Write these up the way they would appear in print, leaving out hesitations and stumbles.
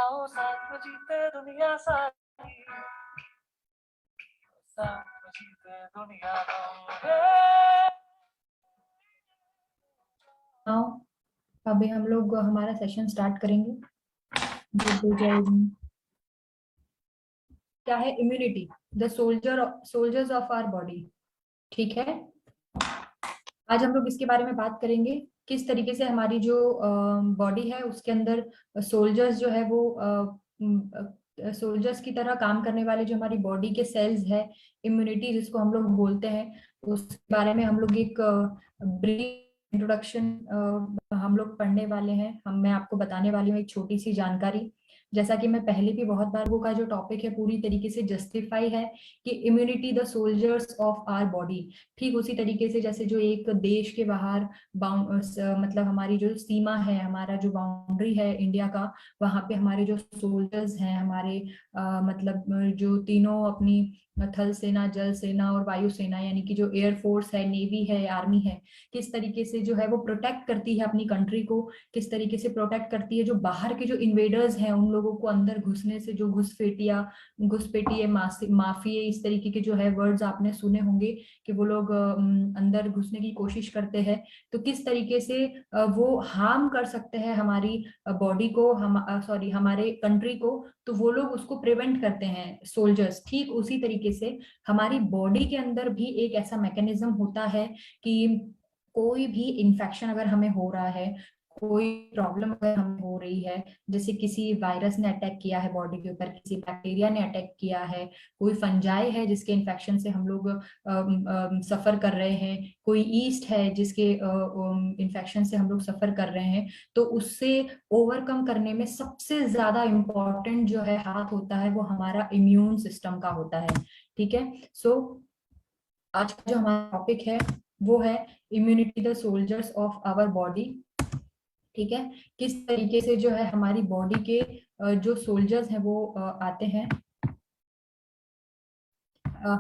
आओ साथ में जीते दुनिया सारी, साथ में जीते दुनिया को। अभी हम लोग हमारा सेशन स्टार्ट करेंगे। क्या है immunity? The soldiers of our body. ठीक है, आज हम लोग इसके बारे में बात करेंगे किस तरीके से हमारी जो बॉडी है उसके अंदर सोल्जर्स जो है वो सोल्जर्स की तरह काम करने वाले जो हमारी बॉडी के सेल्स है, इम्यूनिटी जिसको हम लोग बोलते हैं, उसके बारे में हम लोग एक ब्रीफ इंट्रोडक्शन हम लोग पढ़ने वाले हैं। मैं आपको बताने वाली हूँ एक छोटी सी जानकारी। जैसा कि मैं पहले भी बहुत बार वो का जो टॉपिक है पूरी तरीके से जस्टिफाई है कि immunity the soldiers of our body. ठीक उसी तरीके से जैसे जो एक देश के बाहर मतलब हमारी जो सीमा है, हमारा जो बाउंड्री है इंडिया का, वहां पे हमारे जो सोल्जर्स हैं, हमारे मतलब जो तीनों अपनी थल सेना, जल सेना और वायु सेना, यानी कि जो एयरफोर्स है, नेवी है, आर्मी है, किस तरीके से जो है वो प्रोटेक्ट करती है अपनी कंट्री को, किस तरीके से प्रोटेक्ट करती है जो बाहर के जो इन्वेडर्स हैं उन लोगों को अंदर घुसने से, जो घुसपैठिए, माफिए, इस तरीके के जो है वर्ड्स आपने सुने होंगे कि वो लोग अंदर घुसने की कोशिश करते हैं। तो किस तरीके से वो हार्म कर सकते हैं हमारी बॉडी को, हमारे कंट्री को, तो वो लोग उसको प्रिवेंट करते हैं सोल्जर्स। ठीक उसी तरीके से हमारी बॉडी के अंदर भी एक ऐसा मैकेनिज्म होता है कि कोई भी इन्फेक्शन अगर हमें हो रहा है, कोई प्रॉब्लम अगर हमें हो रही है, जैसे किसी वायरस ने अटैक किया है बॉडी के ऊपर, किसी बैक्टीरिया ने अटैक किया है, कोई फंजाई है जिसके इन्फेक्शन से हम लोग सफर कर रहे हैं, कोई ईस्ट है जिसके इन्फेक्शन से हम लोग सफर कर रहे हैं, तो उससे ओवरकम करने में सबसे ज्यादा इम्पोर्टेंट जो है हाथ होता है वो हमारा इम्यून सिस्टम का होता है। ठीक है, सो आज का जो हमारा टॉपिक है वो है immunity the soldiers of our body. ठीक है, किस तरीके से जो है हमारी बॉडी के जो सोल्जर्स हैं वो आते हैं,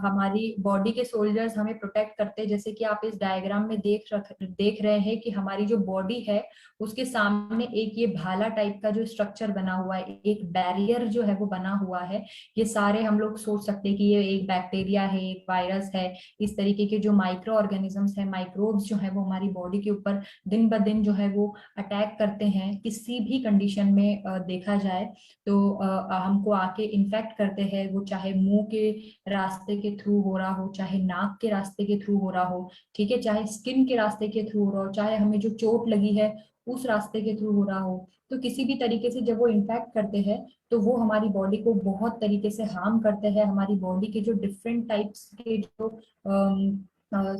हमारी बॉडी के सोल्जर्स हमें प्रोटेक्ट करते हैं। जैसे कि आप इस डायग्राम में देख रहे हैं कि हमारी जो बॉडी है उसके सामने एक ये भाला टाइप का जो स्ट्रक्चर बना हुआ है, एक बैरियर जो है वो बना हुआ है। ये सारे हम लोग सोच सकते हैं कि ये एक बैक्टीरिया है, एक वायरस है, इस तरीके के जो माइक्रो ऑर्गेनिजम्स है, माइक्रोब्स जो है वो हमारी बॉडी के ऊपर दिन ब दिन जो है वो अटैक करते हैं। किसी भी कंडीशन में देखा जाए तो हमको आके इन्फेक्ट करते हैं, वो चाहे मुंह के रास्ते के थ्रू हो रहा हो, चाहे नाक के रास्ते के थ्रू हो रहा हो, ठीक है, चाहे स्किन के रास्ते के थ्रू हो रहा हो, चाहे हमें जो चोट लगी है उस रास्ते के थ्रू हो रहा हो, तो किसी भी तरीके से जब वो इन्फेक्ट करते हैं तो वो हमारी बॉडी को बहुत तरीके से हार्म करते हैं। हमारी बॉडी के जो डिफरेंट टाइप्स के जो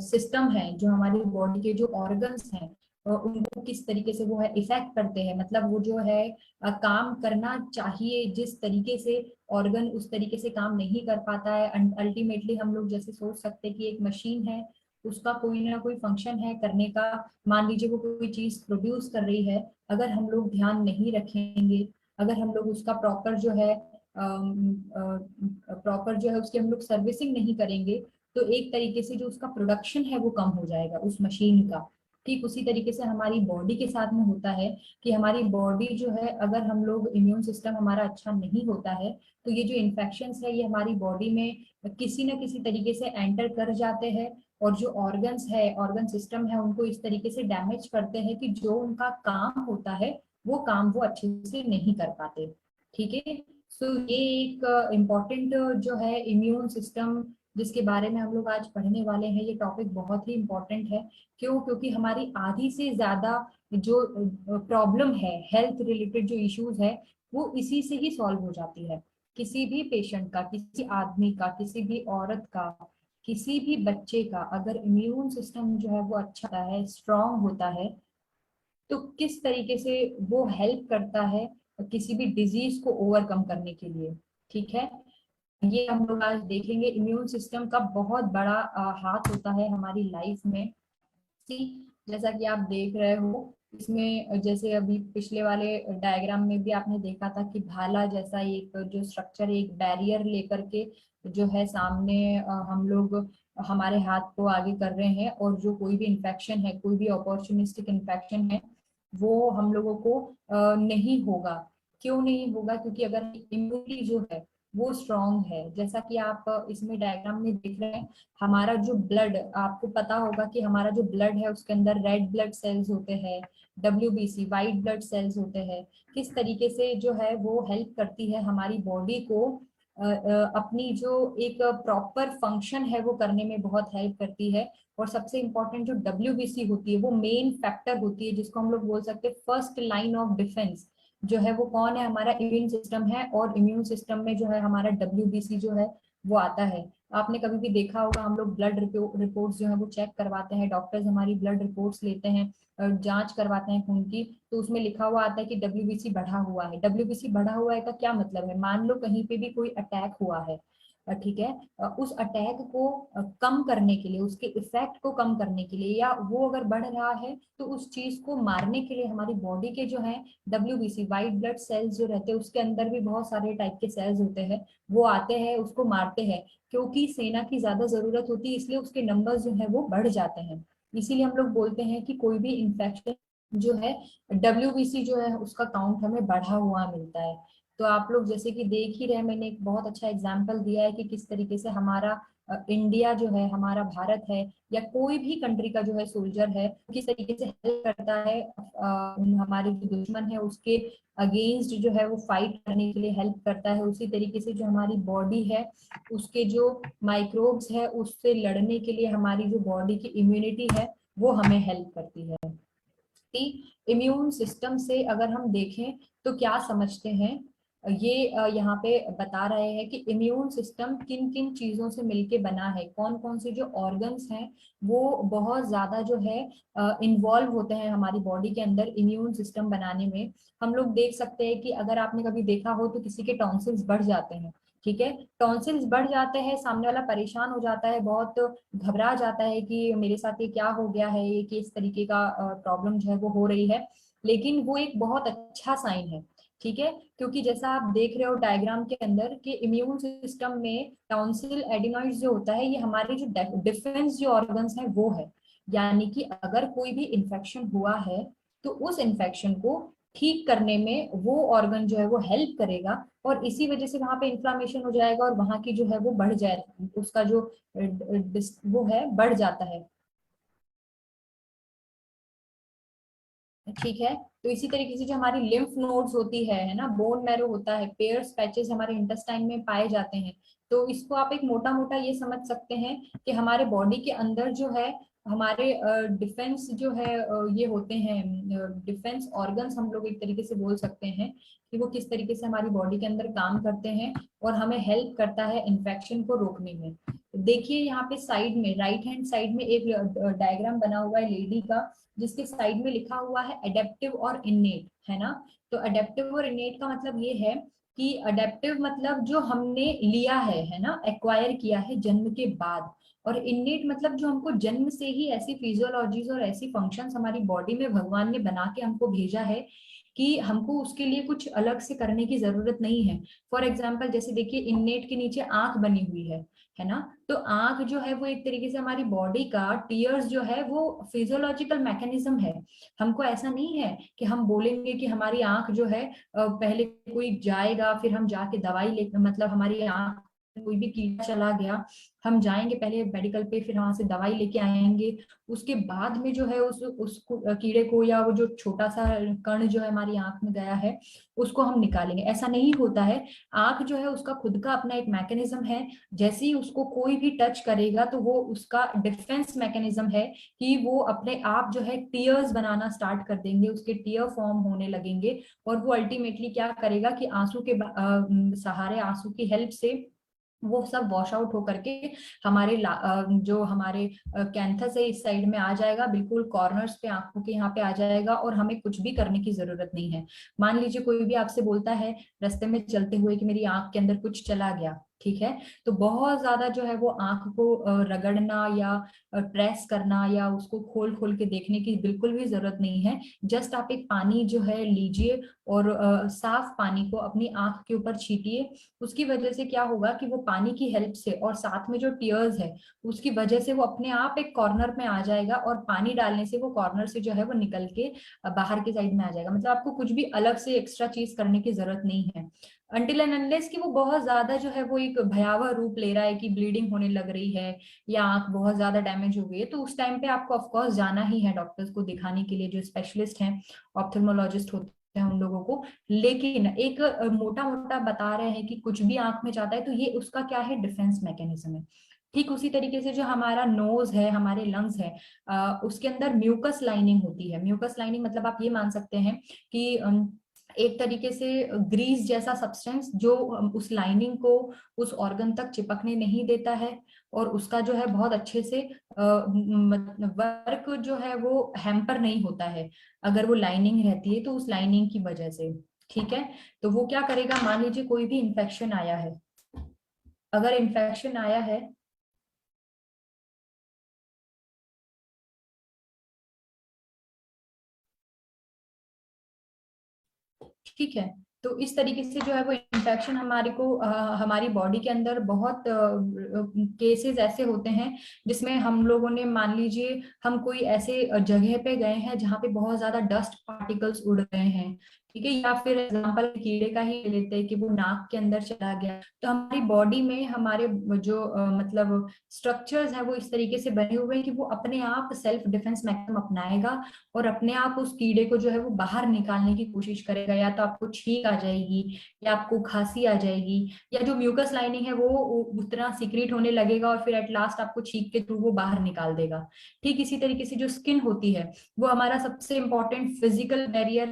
सिस्टम है, जो हमारी बॉडी के जो ऑर्गन्स हैं, उनको किस तरीके से वो है इफेक्ट करते हैं। मतलब वो जो है काम करना चाहिए जिस तरीके से ऑर्गन, उस तरीके से काम नहीं कर पाता है। अल्टीमेटली हम लोग जैसे सोच सकते हैं कि एक मशीन है, उसका कोई ना कोई फंक्शन है करने का। मान लीजिए वो कोई चीज प्रोड्यूस कर रही है, अगर हम लोग ध्यान नहीं रखेंगे, अगर हम लोग उसका प्रॉपर जो है उसकी हम लोग सर्विसिंग नहीं करेंगे, तो एक तरीके से जो उसका प्रोडक्शन है वो कम हो जाएगा उस मशीन का। ठीक उसी तरीके से हमारी बॉडी के साथ में होता है कि हमारी बॉडी जो है, अगर हम लोग इम्यून सिस्टम हमारा अच्छा नहीं होता है तो ये जो इन्फेक्शंस है ये हमारी बॉडी में किसी न किसी तरीके से एंटर कर जाते हैं, और जो ऑर्गन्स है, ऑर्गन सिस्टम है, उनको इस तरीके से डैमेज करते हैं कि जो उनका काम होता है वो काम वो अच्छे से नहीं कर पाते। ठीक है, सो ये एक इम्पॉर्टेंट जो है इम्यून सिस्टम जिसके बारे में हम लोग आज पढ़ने वाले हैं, ये टॉपिक बहुत ही इम्पोर्टेंट है। क्यों? क्योंकि हमारी आधी से ज्यादा जो प्रॉब्लम है, हेल्थ रिलेटेड जो इश्यूज है, वो इसी से ही सॉल्व हो जाती है। किसी भी पेशेंट का, किसी आदमी का, किसी भी औरत का, किसी भी बच्चे का अगर इम्यून सिस्टम जो है वो अच्छा है, स्ट्रांग होता है, तो किस तरीके से वो हेल्प करता है किसी भी डिजीज को ओवरकम करने के लिए। ठीक है, ये हम लोग आज देखेंगे। इम्यून सिस्टम का बहुत बड़ा हाथ होता है हमारी लाइफ में। जैसा कि आप देख रहे हो इसमें, जैसे अभी पिछले वाले डायग्राम में भी आपने देखा था कि भाला जैसा एक जो स्ट्रक्चर, एक बैरियर लेकर के जो है सामने हम लोग हमारे हाथ को आगे कर रहे हैं, और जो कोई भी इन्फेक्शन है, कोई भी अपॉर्चुनिस्टिक इन्फेक्शन है, वो हम लोगों को नहीं होगा। क्यों नहीं होगा? क्योंकि अगर इम्यूनिटी जो है वो स्ट्रांग है, जैसा कि आप इसमें डायग्राम में देख रहे हैं, हमारा जो ब्लड, आपको पता होगा कि हमारा जो ब्लड है उसके अंदर रेड ब्लड सेल्स होते हैं, WBC वाइट ब्लड सेल्स होते हैं। किस तरीके से जो है वो हेल्प करती है हमारी बॉडी को अपनी जो एक प्रॉपर फंक्शन है वो करने में बहुत हेल्प करती है। और सबसे इम्पोर्टेंट जो WBC होती है वो मेन फैक्टर होती है, जिसको हम लोग बोल सकते हैं फर्स्ट लाइन ऑफ डिफेंस जो है वो कौन है? हमारा इम्यून सिस्टम है। और इम्यून सिस्टम में जो है हमारा WBC जो है वो आता है। आपने कभी भी देखा होगा, हम लोग ब्लड रिपोर्ट्स जो है वो चेक करवाते हैं, डॉक्टर्स हमारी ब्लड रिपोर्ट्स लेते हैं, जांच करवाते हैं खून की, तो उसमें लिखा हुआ आता है कि WBC बढ़ा हुआ है। WBC बढ़ा हुआ है का क्या मतलब है? मान लो कहीं पे भी कोई अटैक हुआ है, ठीक है, उस अटैक को कम करने के लिए, उसके इफेक्ट को कम करने के लिए, या वो अगर बढ़ रहा है तो उस चीज को मारने के लिए हमारी बॉडी के जो है WBC वाइट ब्लड सेल्स जो रहते हैं, उसके अंदर भी बहुत सारे टाइप के सेल्स होते हैं, वो आते हैं, उसको मारते हैं। क्योंकि सेना की ज्यादा जरूरत होती है इसलिए उसके नंबर्स जो है वो बढ़ जाते हैं। इसीलिए हम लोग बोलते हैं कि कोई भी इंफेक्शन जो है, WBC जो है उसका काउंट हमें बढ़ा हुआ मिलता है। तो आप लोग जैसे कि देख ही रहे, मैंने एक बहुत अच्छा एग्जाम्पल दिया है कि किस तरीके से हमारा इंडिया जो है, हमारा भारत है, या कोई भी कंट्री का जो है सोल्जर है, किस तरीके से हेल्प करता है हमारे जो दुश्मन है उसके अगेंस्ट जो है वो फाइट करने के लिए हेल्प करता है। उसी तरीके से जो हमारी बॉडी है उसके जो माइक्रोब्स है उससे लड़ने के लिए हमारी जो बॉडी की इम्यूनिटी है वो हमें हेल्प करती है। इम्यून सिस्टम से अगर हम देखें तो क्या समझते हैं, ये यहाँ पे बता रहे हैं कि इम्यून सिस्टम किन किन चीजों से मिलके बना है, कौन कौन से जो ऑर्गन्स हैं वो बहुत ज्यादा जो है इन्वॉल्व होते हैं हमारी बॉडी के अंदर इम्यून सिस्टम बनाने में। हम लोग देख सकते हैं कि अगर आपने कभी देखा हो तो किसी के टॉन्सिल्स बढ़ जाते हैं, ठीक है, टॉन्सिल्स बढ़ जाते हैं, सामने वाला परेशान हो जाता है, बहुत घबरा जाता है कि मेरे साथ ये क्या हो गया है, ये किस तरीके का प्रॉब्लम जो है वो हो रही है। लेकिन वो एक बहुत अच्छा साइन है, ठीक है, क्योंकि जैसा आप देख रहे हो डायग्राम के अंदर कि इम्यून सिस्टम में टॉन्सिल एडिनॉइड्स जो होता है ये हमारे जो डिफेंस जो ऑर्गन्स हैं वो है। यानी कि अगर कोई भी इंफेक्शन हुआ है तो उस इंफेक्शन को ठीक करने में वो ऑर्गन जो है वो हेल्प करेगा, और इसी वजह से वहां पे इंफ्लामेशन हो जाएगा और वहां की जो है वो बढ़ जाए, उसका जो वो है बढ़ जाता है, ठीक है। तो इसी तरीके से जो हमारी लिम्फ नोड्स होती है ना, बोन मैरो होता है, पेयर्स पैचेस हमारे इंटेस्टाइन में पाए जाते हैं। तो इसको आप एक मोटा मोटा ये समझ सकते हैं कि हमारे बॉडी के अंदर जो है हमारे डिफेंस जो है ये होते हैं डिफेंस ऑर्गन्स, हम लोग एक तरीके से बोल सकते हैं कि वो किस तरीके से हमारी बॉडी के अंदर काम करते हैं और हमें हेल्प करता है इन्फेक्शन को रोकने में। देखिए यहाँ पे साइड में, राइट हैंड साइड में एक डायग्राम बना हुआ है लेडी का, जिसके साइड में लिखा हुआ है अडेप्टिव और इनेट, है ना। तो अडेप्टिव और इनेट का मतलब ये है कि अडेप्टिव मतलब जो हमने लिया है ना, एक्वायर किया है जन्म के बाद, और इनेट मतलब जो हमको जन्म से ही ऐसी फिजियोलॉजीज और ऐसी फंक्शंस हमारी बॉडी में भगवान ने बना के हमको भेजा है कि हमको उसके लिए कुछ अलग से करने की जरूरत नहीं है। फॉर एग्जाम्पल जैसे देखिए इनेट के नीचे आंख बनी हुई है ना। तो आंख जो है वो एक तरीके से हमारी बॉडी का, टीयर्स जो है वो फिजियोलॉजिकल मैकेनिज्म है। हमको ऐसा नहीं है कि हम बोलेंगे कि हमारी आंख जो है पहले कोई जाएगा फिर हम जाके दवाई ले, मतलब हमारी आंख में कोई भी कीड़ा चला गया, हम जाएंगे पहले मेडिकल पे, फिर वहां से दवाई लेके आएंगे, उसके बाद में जो है उस कीड़े को या वो जो छोटा सा कण जो है हमारी आंख में गया है उसको हम निकालेंगे, ऐसा नहीं होता है। आंख जो है उसका खुद का अपना एक मैकेनिज्म है, जैसे ही उसको कोई भी टच करेगा तो वो उसका डिफेंस मैकेनिज्म है कि वो अपने आप जो है टीयर्स बनाना स्टार्ट कर देंगे, उसके टीयर फॉर्म होने लगेंगे, और वो अल्टीमेटली क्या करेगा कि आंसू के सहारे, आंसू की हेल्प से वो सब वॉश आउट होकर के हमारे जो हमारे कैंथस है इस साइड में आ जाएगा, बिल्कुल कॉर्नर्स पे आंखों के यहाँ पे आ जाएगा, और हमें कुछ भी करने की जरूरत नहीं है। मान लीजिए कोई भी आपसे बोलता है रास्ते में चलते हुए कि मेरी आंख के अंदर कुछ चला गया, ठीक है। तो बहुत ज्यादा जो है वो आंख को रगड़ना या प्रेस करना या उसको खोल खोल के देखने की बिल्कुल भी जरूरत नहीं है। जस्ट आप एक पानी जो है लीजिए और साफ पानी को अपनी आंख के ऊपर छीटिए। उसकी वजह से क्या होगा कि वो पानी की हेल्प से और साथ में जो टीयर्स है उसकी वजह से वो अपने आप एक कॉर्नर में आ जाएगा, और पानी डालने से वो कॉर्नर से जो है वो निकल के बाहर की साइड में आ जाएगा। मतलब आपको कुछ भी अलग से एक्स्ट्रा चीज करने की जरूरत नहीं है, अनटिल एंड अनलेस कि वो बहुत ज्यादा जो है वो एक भयावह रूप ले रहा है कि ब्लीडिंग होने लग रही है या आंख बहुत ज्यादा डैमेज हो गई है। तो उस टाइम पे आपको ऑफकोर्स जाना ही है डॉक्टर्स को दिखाने के लिए, जो स्पेशलिस्ट हैं, ऑप्थेल्मोलॉजिस्ट होते हैं उन लोगों को। लेकिन एक मोटा मोटा बता रहे हैं कि कुछ भी आंख में जाता है तो ये उसका क्या है, डिफेंस मैकेनिज्म है। ठीक उसी तरीके से जो हमारा नोज है, हमारे लंग्स है, उसके अंदर म्यूकस लाइनिंग होती है। म्यूकस लाइनिंग मतलब आप ये मान सकते हैं कि एक तरीके से ग्रीस जैसा सब्सटेंस जो उस लाइनिंग को उस ऑर्गन तक चिपकने नहीं देता है, और उसका जो है बहुत अच्छे से वर्क जो है वो हैम्पर नहीं होता है अगर वो लाइनिंग रहती है तो उस लाइनिंग की वजह से। ठीक है। तो वो क्या करेगा, मान लीजिए कोई भी इन्फेक्शन आया है, अगर इन्फेक्शन आया है ठीक है, तो इस तरीके से जो है वो इन्फेक्शन हमारे को हमारी बॉडी के अंदर बहुत केसेस ऐसे होते हैं जिसमें हम लोगों ने, मान लीजिए हम कोई ऐसे जगह पे गए हैं जहाँ पे बहुत ज्यादा डस्ट पार्टिकल्स उड़ रहे हैं, ठीक है, या फिर एग्जांपल कीड़े का ही ले लेते हैं कि वो नाक के अंदर चला गया, तो हमारी बॉडी में हमारे जो मतलब स्ट्रक्चर्स हैं वो इस तरीके से बने हुए हैं कि वो अपने आप सेल्फ डिफेंस मैकेनिज्म अपनाएगा और अपने आप उस कीड़े को जो है वो बाहर निकालने की कोशिश करेगा। या तो आपको छींक आ जाएगी, या आपको खांसी आ जाएगी, या जो म्यूकस लाइनिंग है वो उतना सीक्रेट होने लगेगा और फिर एट लास्ट आपको छींक के थ्रू वो बाहर निकाल देगा। ठीक इसी तरीके से जो स्किन होती है वो हमारा सबसे इंपॉर्टेंट फिजिकल बैरियर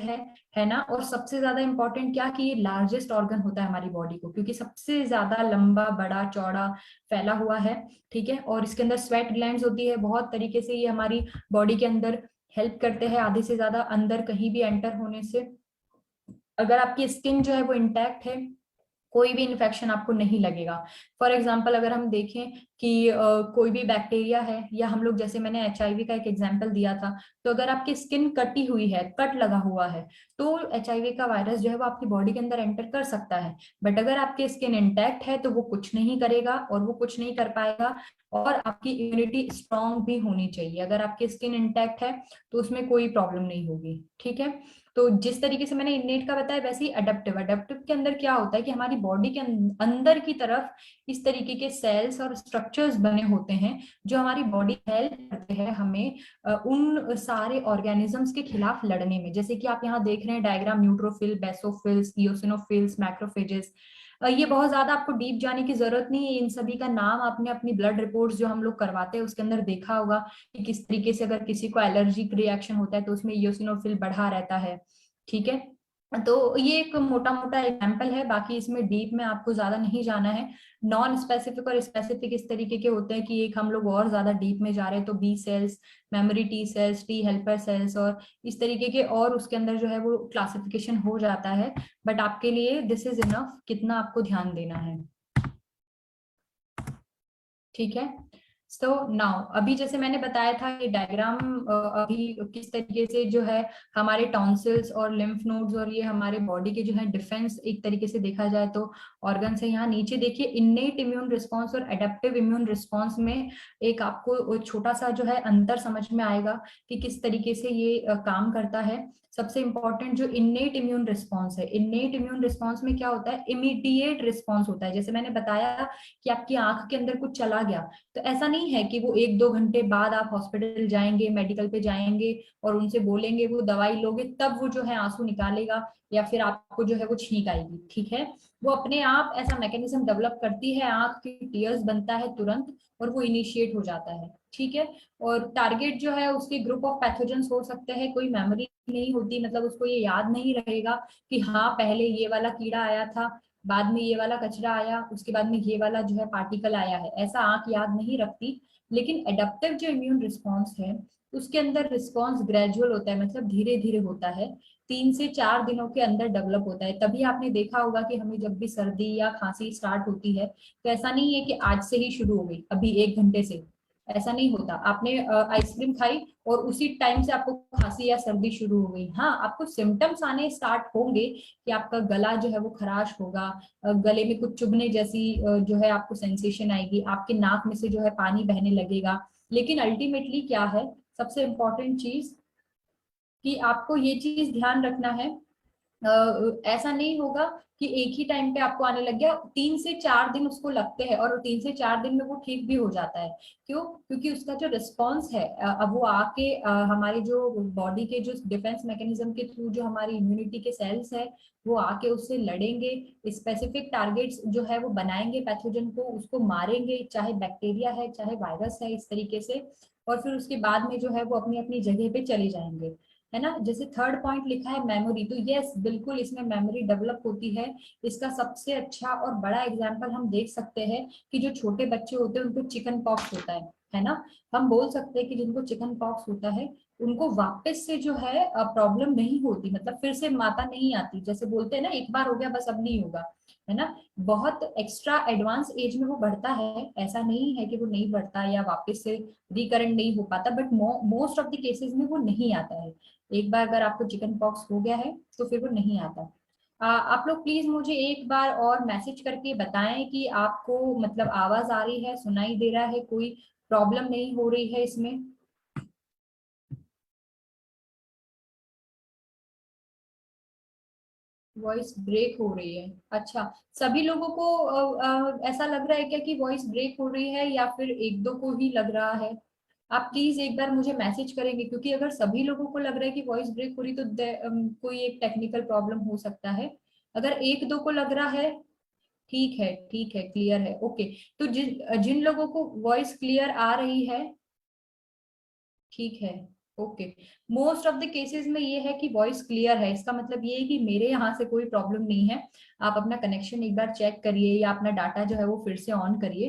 है ना। और सबसे ज्यादा इंपॉर्टेंट क्या कि ये लार्जेस्ट ऑर्गन होता है हमारी बॉडी को, क्योंकि सबसे ज्यादा लंबा बड़ा चौड़ा फैला हुआ है। ठीक है। और इसके अंदर स्वेट ग्लैंड्स होती है, बहुत तरीके से ये हमारी बॉडी के अंदर हेल्प करते हैं आधे से ज्यादा अंदर कहीं भी एंटर होने से। अगर आपकी स्किन जो है वो इंटैक्ट है, कोई भी इन्फेक्शन आपको नहीं लगेगा। फॉर एग्जाम्पल अगर हम देखें कि कोई भी बैक्टीरिया है, या हम लोग जैसे मैंने HIV का एक एग्जाम्पल दिया था, तो अगर आपकी स्किन कटी हुई है, कट लगा हुआ है, तो HIV का वायरस जो है वो आपकी बॉडी के अंदर एंटर कर सकता है। बट अगर आपकी स्किन इंटैक्ट है तो वो कुछ नहीं करेगा और वो कुछ नहीं कर पाएगा। और आपकी इम्यूनिटी स्ट्रांग भी होनी चाहिए। अगर आपकी स्किन इंटैक्ट है तो उसमें कोई प्रॉब्लम नहीं होगी। ठीक है। तो जिस तरीके से मैंने इननेट का बताया वैसे ही अडेप्टिव, अडेप्टिव के अंदर क्या होता है कि हमारी बॉडी के अंदर की तरफ इस तरीके के सेल्स और स्ट्रक्चर्स बने होते हैं जो हमारी बॉडी हेल्प करते हैं हमें उन सारे ऑर्गेनिजम्स के खिलाफ लड़ने में। जैसे कि आप यहाँ देख रहे हैं diagram, neutrophil, basophils, eosinophils, macrophages. ये बहुत ज्यादा आपको डीप जाने की जरूरत नहीं है, इन सभी का नाम आपने अपनी ब्लड रिपोर्ट्स जो हम लोग करवाते हैं उसके अंदर देखा होगा कि किस तरीके से अगर किसी को एलर्जिक रिएक्शन होता है तो उसमें इओसिनोफिल बढ़ा रहता है। ठीक है। तो ये एक मोटा मोटा एग्जाम्पल है, बाकी इसमें डीप में आपको ज्यादा नहीं जाना है। नॉन स्पेसिफिक और स्पेसिफिक इस तरीके के होते हैं कि एक हम लोग और ज्यादा डीप में जा रहे हैं तो B cells, memory T cells, T helper cells और इस तरीके के, और उसके अंदर जो है वो क्लासिफिकेशन हो जाता है। बट आपके लिए दिस इज इनफ, कितना आपको ध्यान देना है। ठीक है। सो नाउ अभी जैसे मैंने बताया था ये डायग्राम अभी किस तरीके से जो है हमारे टॉन्सिल्स और लिम्फ नोड्स और ये हमारे बॉडी के जो है डिफेंस एक तरीके से देखा जाए तो ऑर्गन से, यहाँ नीचे देखिए इन्नेट इम्यून रिस्पॉन्स और एडेप्टिव इम्यून रिस्पॉन्स में एक आपको छोटा सा जो है अंतर समझ में आएगा कि किस तरीके से ये काम करता है। सबसे इंपॉर्टेंट जो इन्नेट इम्यून रिस्पॉन्स है, इन्नेट इम्यून रिस्पॉन्स में क्या होता है, इमीडिएट रिस्पॉन्स होता है। जैसे मैंने बताया कि आपकी आंख के अंदर कुछ चला गया, तो ऐसा नहीं है कि वो 1-2 घंटे बाद आप हॉस्पिटल जाएंगे, मेडिकल पे जाएंगे और उनसे बोलेंगे, वो दवाई लोगे तब वो जो है आंसू निकालेगा या फिर आपको जो है वो छींक आएगी। ठीक है। वो अपने आप ऐसा मैकेनिज्म डेवलप करती है, आंख की टीयर्स बनता है तुरंत और वो इनिशिएट हो जाता है। ठीक है। और टारगेट जो है उसके ग्रुप ऑफ पैथोजेंस हो सकते हैं, कोई मेमोरी नहीं होती, मतलब उसको ये याद नहीं रहेगा कि हाँ पहले ये वाला कीड़ा आया था, बाद में ये वाला कचरा आया, उसके बाद में ये वाला जो है पार्टिकल आया है, ऐसा आंख याद नहीं रखती। लेकिन एडप्टिव जो इम्यून रिस्पॉन्स है उसके अंदर रिस्पॉन्स ग्रेजुअल होता है, मतलब धीरे धीरे होता है। 3 से 4 दिनों के अंदर डेवलप होता है। तभी आपने देखा होगा कि हमें जब भी सर्दी या खांसी स्टार्ट होती है तो ऐसा नहीं है कि आज से ही शुरू हो गई, अभी 1 घंटे से, ऐसा नहीं होता। आपने आइसक्रीम खाई और उसी टाइम से आपको खांसी या सर्दी शुरू हो गई। हाँ, आपको सिम्टम्स आने स्टार्ट होंगे कि आपका गला जो है वो खराश होगा, गले में कुछ चुभने जैसी जो है आपको सेंसेशन आएगी, आपके नाक में से जो है पानी बहने लगेगा। लेकिन अल्टीमेटली क्या है, सबसे इम्पोर्टेंट चीज कि आपको ये चीज ध्यान रखना है, ऐसा नहीं होगा कि एक ही टाइम पे आपको आने लग गया। 3 से 4 दिन उसको लगते हैं और 3 से 4 दिन में वो ठीक भी हो जाता है। क्यों? क्योंकि उसका जो रिस्पॉन्स है, अब वो आके हमारे जो बॉडी के जो डिफेंस मैकेनिज्म के थ्रू जो हमारी इम्यूनिटी के सेल्स है वो आके उससे लड़ेंगे, स्पेसिफिक टारगेट्स जो है वो बनाएंगे, पैथोजन को उसको मारेंगे, चाहे बैक्टीरिया है चाहे वायरस है, इस तरीके से। और फिर उसके बाद में जो है वो अपनी अपनी जगह पे चले जाएंगे, है ना। जैसे थर्ड पॉइंट लिखा है मेमोरी, तो यस बिल्कुल इसमें मेमोरी डेवलप होती है। इसका सबसे अच्छा और बड़ा एग्जांपल हम देख सकते हैं कि जो छोटे बच्चे होते हैं उनको चिकन पॉक्स होता है ना। हम बोल सकते हैं कि जिनको चिकन पॉक्स होता है उनको वापस से जो है प्रॉब्लम नहीं होती, मतलब फिर से माता नहीं आती। जैसे बोलते हैं ना, एक बार हो गया बस अब नहीं होगा, है ना। बहुत एक्स्ट्रा एडवांस एज में वो बढ़ता है, ऐसा नहीं है कि वो नहीं बढ़ता या वापस से रिकरेंट नहीं हो पाता, but most of the cases में वो नहीं आता है। एक बार अगर आपको चिकन पॉक्स हो गया है तो फिर वो नहीं आता। आप लोग प्लीज मुझे एक बार और मैसेज करके बताएं कि आपको मतलब आवाज आ रही है, सुनाई दे रहा है, कोई प्रॉब्लम नहीं हो रही है इसमें। वॉइस ब्रेक हो रही है, अच्छा। सभी लोगों को ऐसा लग रहा है क्या कि वॉइस ब्रेक हो रही है या फिर एक दो को ही लग रहा है? आप प्लीज एक बार मुझे मैसेज करेंगे, क्योंकि अगर सभी लोगों को लग रहा है कि वॉइस ब्रेक हो रही तो कोई एक टेक्निकल प्रॉब्लम हो सकता है। अगर एक दो को लग रहा है, ठीक है, ठीक है, क्लियर है, ओके। तो जिन जिन लोगों को वॉइस क्लियर आ रही है, ठीक है, okay. Most of the cases में ये है कि वॉइस क्लियर है, इसका मतलब ये है कि मेरे यहाँ से कोई प्रॉब्लम नहीं है। आप अपना कनेक्शन एक बार चेक करिए या अपना डाटा जो है वो फिर से ऑन करिए।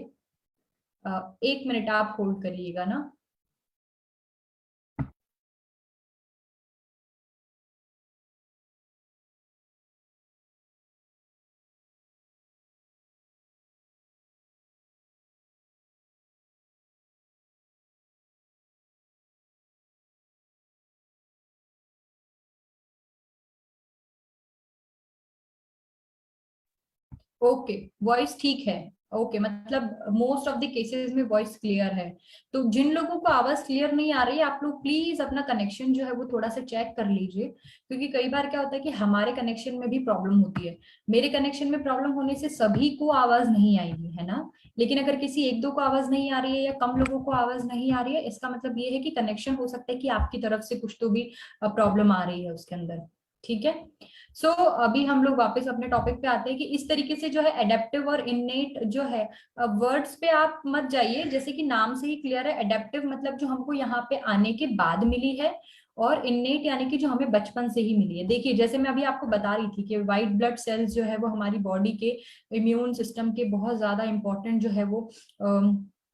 1 मिनट आप होल्ड करिएगा ना। ओके, वॉइस ठीक है, ओके, मतलब मोस्ट ऑफ द केसेस में वॉइस क्लियर है। तो जिन लोगों को आवाज क्लियर नहीं आ रही है, आप लोग प्लीज अपना कनेक्शन जो है वो थोड़ा सा चेक कर लीजिए, क्योंकि कई बार क्या होता है कि हमारे कनेक्शन में भी प्रॉब्लम होती है। मेरे कनेक्शन में प्रॉब्लम होने से सभी को आवाज नहीं आएगी, है ना। लेकिन अगर किसी एक दो को आवाज नहीं आ रही है या कम लोगों को आवाज नहीं आ रही है, इसका मतलब ये है कि कनेक्शन हो सकता है कि आपकी तरफ से कुछ तो भी प्रॉब्लम आ रही है उसके अंदर। ठीक है। सो अभी हम लोग वापस अपने टॉपिक पे आते हैं कि इस तरीके से जो है एडेप्टिव और इननेट जो है, वर्ड्स पे आप मत जाइए, जैसे कि नाम से ही क्लियर है, एडेप्टिव मतलब जो हमको यहाँ पे आने के बाद मिली है, और इननेट यानी कि जो हमें बचपन से ही मिली है। देखिए, जैसे मैं अभी आपको बता रही थी कि व्हाइट ब्लड सेल्स जो है वो हमारी बॉडी के इम्यून सिस्टम के बहुत ज्यादा इंपॉर्टेंट जो है वो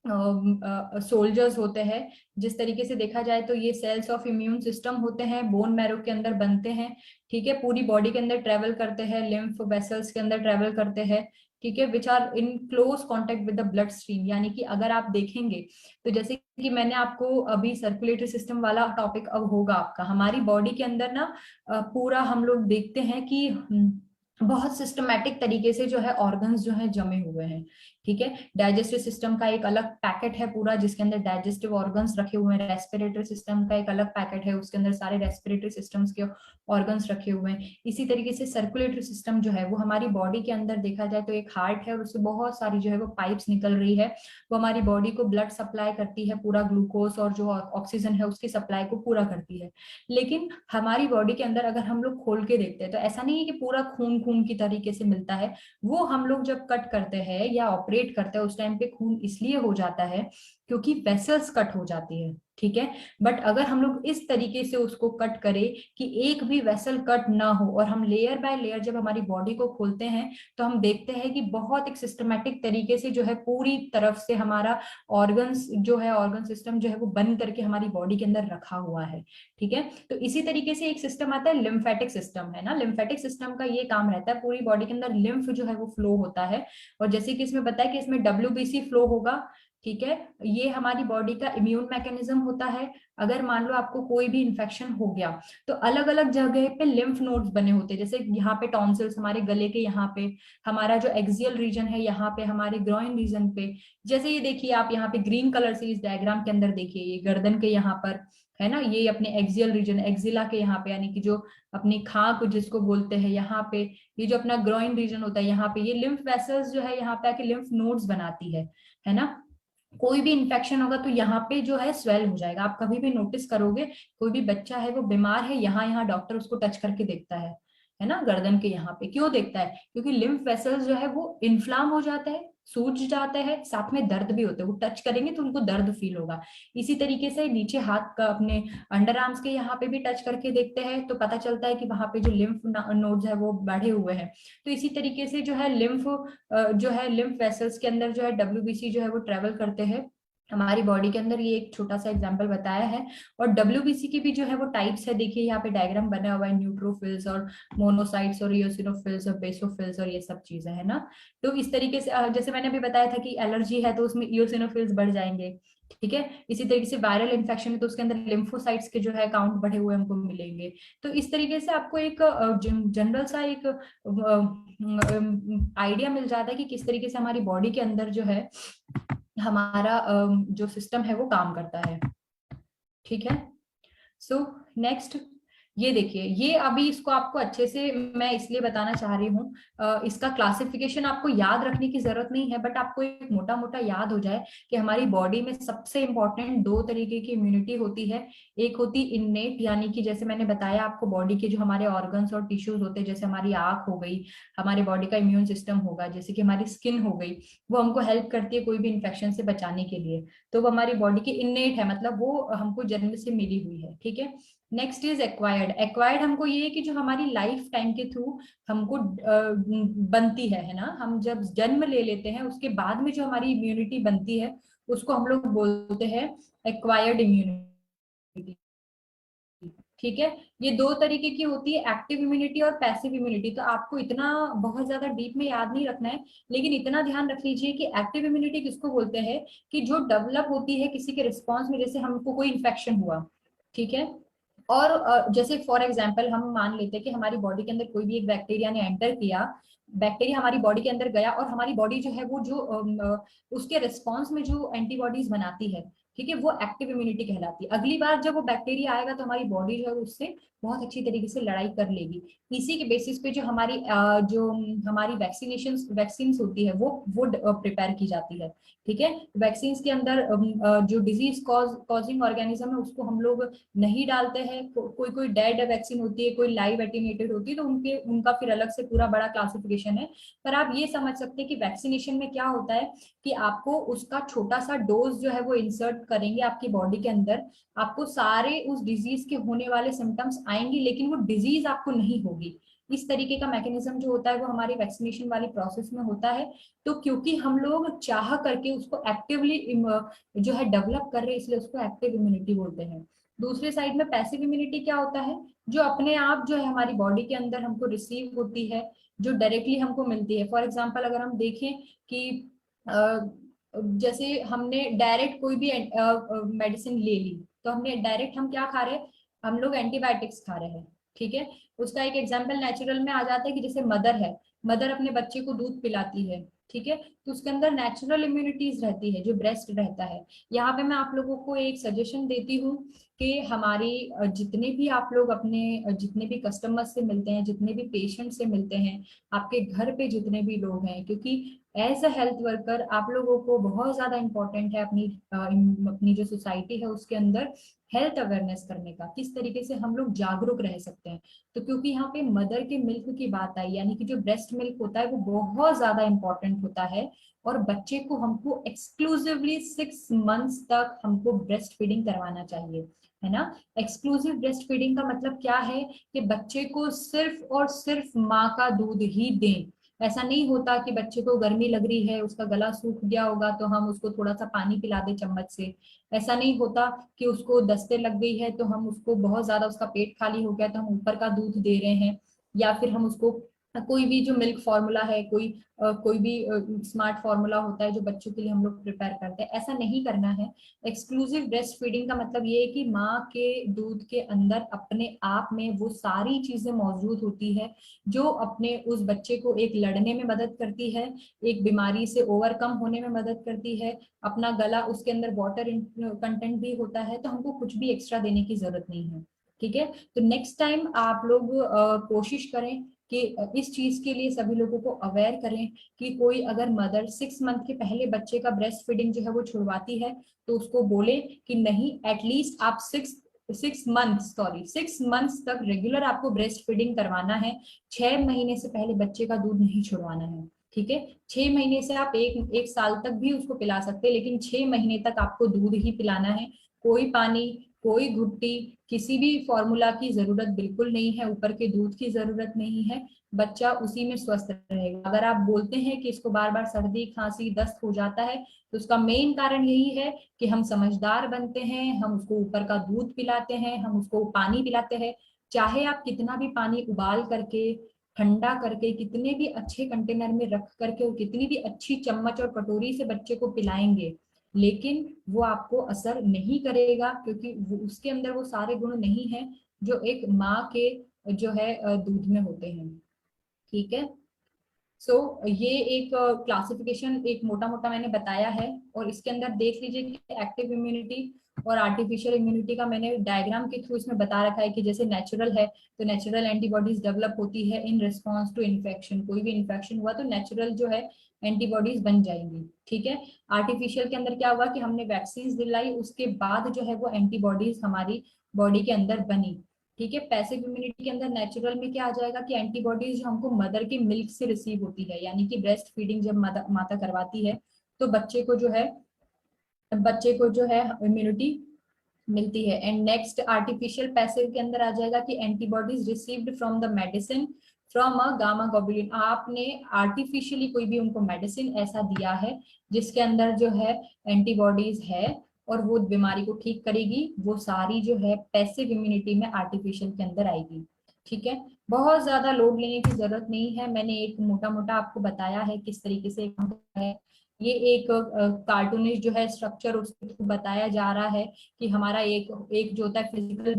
सोल्जर्स होते हैं। जिस तरीके से देखा जाए तो ये सेल्स ऑफ इम्यून सिस्टम होते हैं, बोन मैरो के अंदर बनते हैं, ठीक है, पूरी बॉडी के अंदर ट्रेवल करते हैं, लिम्फ वेसल्स के अंदर ट्रेवल करते हैं, ठीक है, which are in close contact with the bloodstream. यानी कि अगर आप देखेंगे तो जैसे कि मैंने आपको अभी सर्कुलेटरी सिस्टम वाला टॉपिक अब होगा आपका, हमारी बॉडी के अंदर ना पूरा हम लोग देखते हैं कि बहुत सिस्टमैटिक तरीके से जो है ऑर्गन्स जो है जमे हुए हैं, ठीक है। डाइजेस्टिव सिस्टम का एक अलग पैकेट है पूरा, जिसके अंदर डाइजेस्टिव ऑर्गन्स रखे हुए हैं। रेस्पिरेटरी सिस्टम का एक अलग पैकेट है, उसके अंदर सारे रेस्पिरेटरी सिस्टम्स के ऑर्गन्स रखे हुए हैं। इसी तरीके से सर्कुलेटरी सिस्टम जो है वो हमारी बॉडी के अंदर देखा जाए तो एक हार्ट है और उससे बहुत सारी जो है वो पाइप्स निकल रही है, वो हमारी बॉडी को ब्लड सप्लाई करती है, पूरा ग्लूकोज और जो ऑक्सीजन है उसकी सप्लाई को पूरा करती है। लेकिन हमारी बॉडी के अंदर अगर हम लोग खोल के देखते हैं तो ऐसा नहीं है कि पूरा खून खून की तरीके से मिलता है। वो हम लोग जब कट करते हैं या ऑपरेट करते हैं उस टाइम पे खून इसलिए हो जाता है क्योंकि वेसल्स कट हो जाती है, ठीक है। बट अगर हम लोग इस तरीके से उसको कट करें कि एक भी वेसल कट ना हो, और हम लेयर बाय लेयर जब हमारी बॉडी को खोलते हैं तो हम देखते हैं कि बहुत एक सिस्टमेटिक तरीके से जो है पूरी तरफ से हमारा ऑर्गन्स जो है, ऑर्गन सिस्टम जो है वो बंद करके हमारी बॉडी के अंदर रखा हुआ है। ठीक है। तो इसी तरीके से एक सिस्टम आता है लिम्फेटिक सिस्टम, है ना। लिम्फेटिक सिस्टम का ये काम रहता है, पूरी बॉडी के अंदर लिम्फ जो है वो फ्लो होता है। और जैसे कि इसमें बताया कि इसमें WBC फ्लो होगा। ठीक है। ये हमारी बॉडी का इम्यून मैकेनिज्म होता है। अगर मान लो आपको कोई भी इन्फेक्शन हो गया तो अलग अलग जगह पे लिम्फ नोड्स बने होते हैं, जैसे यहाँ पे टॉन्सिल्स हमारे गले के यहाँ पे, हमारा जो एक्सियल रीजन है यहाँ पे, हमारे ग्रोइन रीजन पे। जैसे ये देखिए आप यहाँ पे ग्रीन कलर से इस डायग्राम के अंदर देखिए, ये गर्दन के यहाँ पर है ना, ये अपने एक्सियल रीजन, एक्सिला के यहाँ पे, यानी कि जो अपनी खांक जिसको बोलते हैं यहाँ पे, ये जो अपना ग्रोइन रीजन होता है यहाँ पे, ये लिम्फ वेसल्स जो है यहाँ पे आके लिम्फ नोड्स बनाती है ना। कोई भी इन्फेक्शन होगा तो यहाँ पे जो है स्वेल हो जाएगा। आप कभी भी नोटिस करोगे कोई भी बच्चा है वो बीमार है, यहाँ यहाँ डॉक्टर उसको टच करके देखता है ना, गर्दन के यहाँ पे क्यों देखता है, क्योंकि लिम्फ वेसल्स जो है वो इन्फ्लाम हो जाता है, सूज जाता है, साथ में दर्द भी होता है, वो टच करेंगे तो उनको दर्द फील होगा। इसी तरीके से नीचे हाथ का अपने अंडर आर्म्स के यहाँ पे भी टच करके देखते हैं तो पता चलता है कि वहां पे जो लिम्फ नोड्स है वो बढ़े हुए हैं। तो इसी तरीके से जो है लिम्फ जो है लिम्फ वेसल्स के अंदर जो है WBC जो है वो ट्रेवल करते हैं हमारी बॉडी के अंदर। ये एक छोटा सा एग्जांपल बताया है। और WBC की भी जो है वो टाइप्स है, देखिए यहाँ पे डायग्राम बना हुआ है, न्यूट्रोफिल्स और मोनोसाइट्स और इयोसिनोफिल्स और बेसोफिल्स और ये सब चीजें है ना। तो इस तरीके से जैसे मैंने अभी बताया था कि एलर्जी है तो उसमें इयोसिनोफिल्स बढ़ जाएंगे। ठीक है। इसी तरीके से वायरल इन्फेक्शन है तो उसके अंदर लिम्फोसाइट्स के जो है काउंट बढ़े हुए हमको मिलेंगे। तो इस तरीके से आपको एक जनरल सा एक आइडिया मिल जाता है कि किस तरीके से हमारी बॉडी के अंदर जो है हमारा जो सिस्टम है वो काम करता है। ठीक है। सो नेक्स्ट ये देखिए, ये अभी इसको आपको अच्छे से मैं इसलिए बताना चाह रही हूँ, इसका क्लासिफिकेशन आपको याद रखने की जरूरत नहीं है, बट आपको एक मोटा मोटा याद हो जाए कि हमारी बॉडी में सबसे इंपॉर्टेंट दो तरीके की इम्यूनिटी होती है। एक होती इन्नेट, यानी कि जैसे मैंने बताया आपको बॉडी के जो हमारे ऑर्गन्स और टिश्यूज होते हैं, जैसे हमारी आंख हो गई, हमारे बॉडी का इम्यून सिस्टम होगा, जैसे कि हमारी स्किन हो गई, वो हमको हेल्प करती है कोई भी इन्फेक्शन से बचाने के लिए। तो वो हमारी बॉडी की इन्नेट है, मतलब वो हमको जन्म से मिली हुई है। ठीक है। Next is acquired. एक्वायर्ड हमको ये है कि जो हमारी लाइफ टाइम के थ्रू हमको बनती है ना, हम जब जन्म ले लेते हैं उसके बाद में जो हमारी इम्यूनिटी बनती है उसको हम लोग बोलते हैं एक्वायर्ड इम्यूनिटी। ठीक है। ये दो तरीके की होती है, एक्टिव इम्यूनिटी और पैसिव इम्यूनिटी। तो आपको इतना बहुत ज्यादा डीप में याद नहीं रखना है, लेकिन इतना ध्यान रख लीजिए कि एक्टिव इम्यूनिटी किसको बोलते हैं, कि जो डेवलप होती है किसी के रिस्पॉन्स में, जैसे हमको कोई इन्फेक्शन हुआ। ठीक है। और जैसे फॉर एग्जाम्पल हम मान लेते हैं कि हमारी बॉडी के अंदर कोई भी एक बैक्टीरिया ने एंटर किया, बैक्टीरिया हमारी बॉडी के अंदर गया और हमारी बॉडी जो है वो जो उसके रिस्पॉन्स में जो एंटीबॉडीज बनाती है, ठीक है, वो एक्टिव इम्यूनिटी कहलाती है। अगली बार जब वो बैक्टीरिया आएगा तो हमारी बॉडी जो है उससे बहुत अच्छी तरीके से लड़ाई कर लेगी। इसी के बेसिस पे जो हमारी वैक्सीन होती है वो प्रिपेयर की जाती है। ठीक है। वैक्सीन के अंदर जो डिजीज कॉजिंग ऑर्गेनिज्म है उसको हम लोग नहीं डालते हैं। कोई कोई डेड वैक्सीन होती है, कोई लाइव एटीन्यूएटेड होती है, तो उनका फिर अलग से पूरा बड़ा क्लासिफिकेशन है। पर आप ये समझ सकते हैं कि वैक्सीनेशन में क्या होता है कि आपको उसका छोटा सा डोज जो है वो इंसर्ट करेंगे आपकी बॉडी के अंदर। आपको सारे उस डिजीज के होने वाले सिम्टम्स आएंगे लेकिन वो डिजीज आपको नहीं होगी। इस तरीके का मैकेनिज्म जो होता है वो हमारी वैक्सीनेशन वाली प्रोसेस में होता है। तो क्योंकि हम लोग चाह करके उसको एक्टिवली जो है डेवलप कर रहे हैं, इसलिए उसको एक्टिव इम्यूनिटी बोलते हैं। दूसरे साइड में पैसिव इम्यूनिटी क्या होता है, जो अपने आप जो है हमारी बॉडी के अंदर हमको रिसीव होती है, जो डायरेक्टली हमको मिलती है। फॉर एग्जाम्पल अगर हम देखें कि जैसे हमने डायरेक्ट कोई भी मेडिसिन ले ली तो हमने डायरेक्ट हम क्या खा रहे हैं, हम लोग एंटीबायोटिक्स खा रहे हैं। ठीक है। उसका एक एग्जाम्पल नेचुरल में आ जाता है कि जैसे मदर है, मदर अपने बच्चे को दूध पिलाती है। ठीक है। तो उसके अंदर नेचुरल इम्यूनिटीज रहती है, जो ब्रेस्ट रहता है। यहाँ पे मैं आप लोगों को एक सजेशन देती हूँ कि हमारी जितने भी आप लोग अपने जितने भी कस्टमर से मिलते हैं, जितने भी पेशेंट से मिलते हैं, आपके घर पे जितने भी लोग हैं, क्योंकि एज अ हेल्थ वर्कर आप लोगों को बहुत ज्यादा इंपॉर्टेंट है अपनी जो सोसाइटी है उसके अंदर हेल्थ अवेयरनेस करने का, किस तरीके से हम लोग जागरूक रह सकते हैं। तो क्योंकि यहाँ पे मदर के मिल्क की बात आई, यानी कि जो ब्रेस्ट मिल्क होता है वो बहुत ज्यादा इंपॉर्टेंट डेवलपमेंट होता है, और बच्चे को हमको एक्सक्लूसिवली 6 मंथ्स तक हमको ब्रेस्ट फीडिंग करवाना चाहिए, है ना। एक्सक्लूसिव ब्रेस्ट फीडिंग का मतलब क्या है कि बच्चे को सिर्फ और सिर्फ माँ का दूध ही दें। ऐसा नहीं होता कि बच्चे को गर्मी लग रही है, उसका गला सूख गया होगा तो हम उसको थोड़ा सा पानी पिला दे चम्मच से। ऐसा नहीं होता कि उसको दस्ते लग गई है तो हम उसको बहुत ज्यादा, उसका पेट खाली हो गया तो हम ऊपर का दूध दे रहे हैं, या फिर हम उसको कोई भी जो मिल्क फॉर्मूला है, कोई भी स्मार्ट फॉर्मूला होता है जो बच्चों के लिए हम लोग प्रिपेयर करते हैं, ऐसा नहीं करना है। एक्सक्लूसिव ब्रेस्ट फीडिंग का मतलब ये है कि माँ के दूध के अंदर अपने आप में वो सारी चीजें मौजूद होती है जो अपने उस बच्चे को एक लड़ने में मदद करती है, एक बीमारी से ओवरकम होने में मदद करती है। अपना गला, उसके अंदर वाटर कंटेंट भी होता है, तो हमको कुछ भी एक्स्ट्रा देने की जरूरत नहीं है। ठीक है, तो नेक्स्ट टाइम आप लोग कोशिश करें कि इस चीज के लिए सभी लोगों को अवेयर करें कि कोई अगर मदर 6 मंथ के पहले बच्चे का ब्रेस्ट फीडिंग जो है वो छुड़वाती है तो उसको बोले कि नहीं, एटलीस्ट आप 6 मंथ्स तक रेगुलर आपको ब्रेस्ट फीडिंग करवाना है। 6 महीने से पहले बच्चे का दूध नहीं छुड़वाना है। ठीक है, 6 महीने से आप एक साल तक भी उसको पिला सकते हैं, लेकिन 6 महीने तक आपको दूध ही पिलाना है। कोई पानी, कोई घुट्टी, किसी भी फॉर्मूला की जरूरत बिल्कुल नहीं है, ऊपर के दूध की जरूरत नहीं है। बच्चा उसी में स्वस्थ रहेगा। अगर आप बोलते हैं कि इसको बार बार सर्दी खांसी दस्त हो जाता है, तो उसका मेन कारण यही है कि हम समझदार बनते हैं, हम उसको ऊपर का दूध पिलाते हैं, हम उसको पानी पिलाते हैं। चाहे आप कितना भी पानी उबाल करके, ठंडा करके, कितने भी अच्छे कंटेनर में रख करके और कितनी भी अच्छी चम्मच और कटोरी से बच्चे को पिलाएंगे, लेकिन वो आपको असर नहीं करेगा, क्योंकि उसके अंदर वो सारे गुण नहीं है जो एक माँ के जो है दूध में होते हैं। ठीक है, सो ये एक क्लासिफिकेशन एक मोटा मोटा मैंने बताया है, और इसके अंदर देख लीजिए कि एक्टिव इम्यूनिटी और आर्टिफिशियल इम्यूनिटी का मैंने डायग्राम के थ्रू इसमें बता रखा है कि जैसे नेचुरल है तो नेचुरल एंटीबॉडीज डेवलप होती है इन रिस्पॉन्स टू इन्फेक्शन। कोई भी इन्फेक्शन हुआ तो नेचुरल जो है एंटीबॉडीज बन जाएंगी। ठीक है, आर्टिफिशियल के अंदर क्या हुआ कि हमने वैक्सीन दिलाई, उसके बाद जो है वो एंटीबॉडीज हमारी बॉडी के अंदर बनी। ठीक है, पैसिव इम्यूनिटी के अंदर नेचुरल में क्या आ जाएगा कि एंटीबॉडीज जो हमको मदर के मिल्क से रिसीव होती है, यानी कि ब्रेस्ट फीडिंग जब माता करवाती है तो बच्चे को जो है इम्यूनिटी मिलती है। एंड नेक्स्ट आर्टिफिशियल पैसिव के अंदर आ जाएगा कि antibodies received from the medicine from a gamma globulin. आपने आर्टिफिशियली कोई भी उनको मेडिसिन ऐसा दिया है जिसके अंदर जो है एंटीबॉडीज है और वो बीमारी को ठीक करेगी, वो सारी जो है पैसिव इम्यूनिटी में आर्टिफिशियल के अंदर आएगी। ठीक है, बहुत ज्यादा लोड लेने की जरूरत नहीं है, मैंने एक मोटा मोटा आपको बताया है किस तरीके से काम है। ये एक कार्टूनिश जो है स्ट्रक्चर उसके थ्रू बताया जा रहा है कि हमारा एक एक जो होता है फिजिकल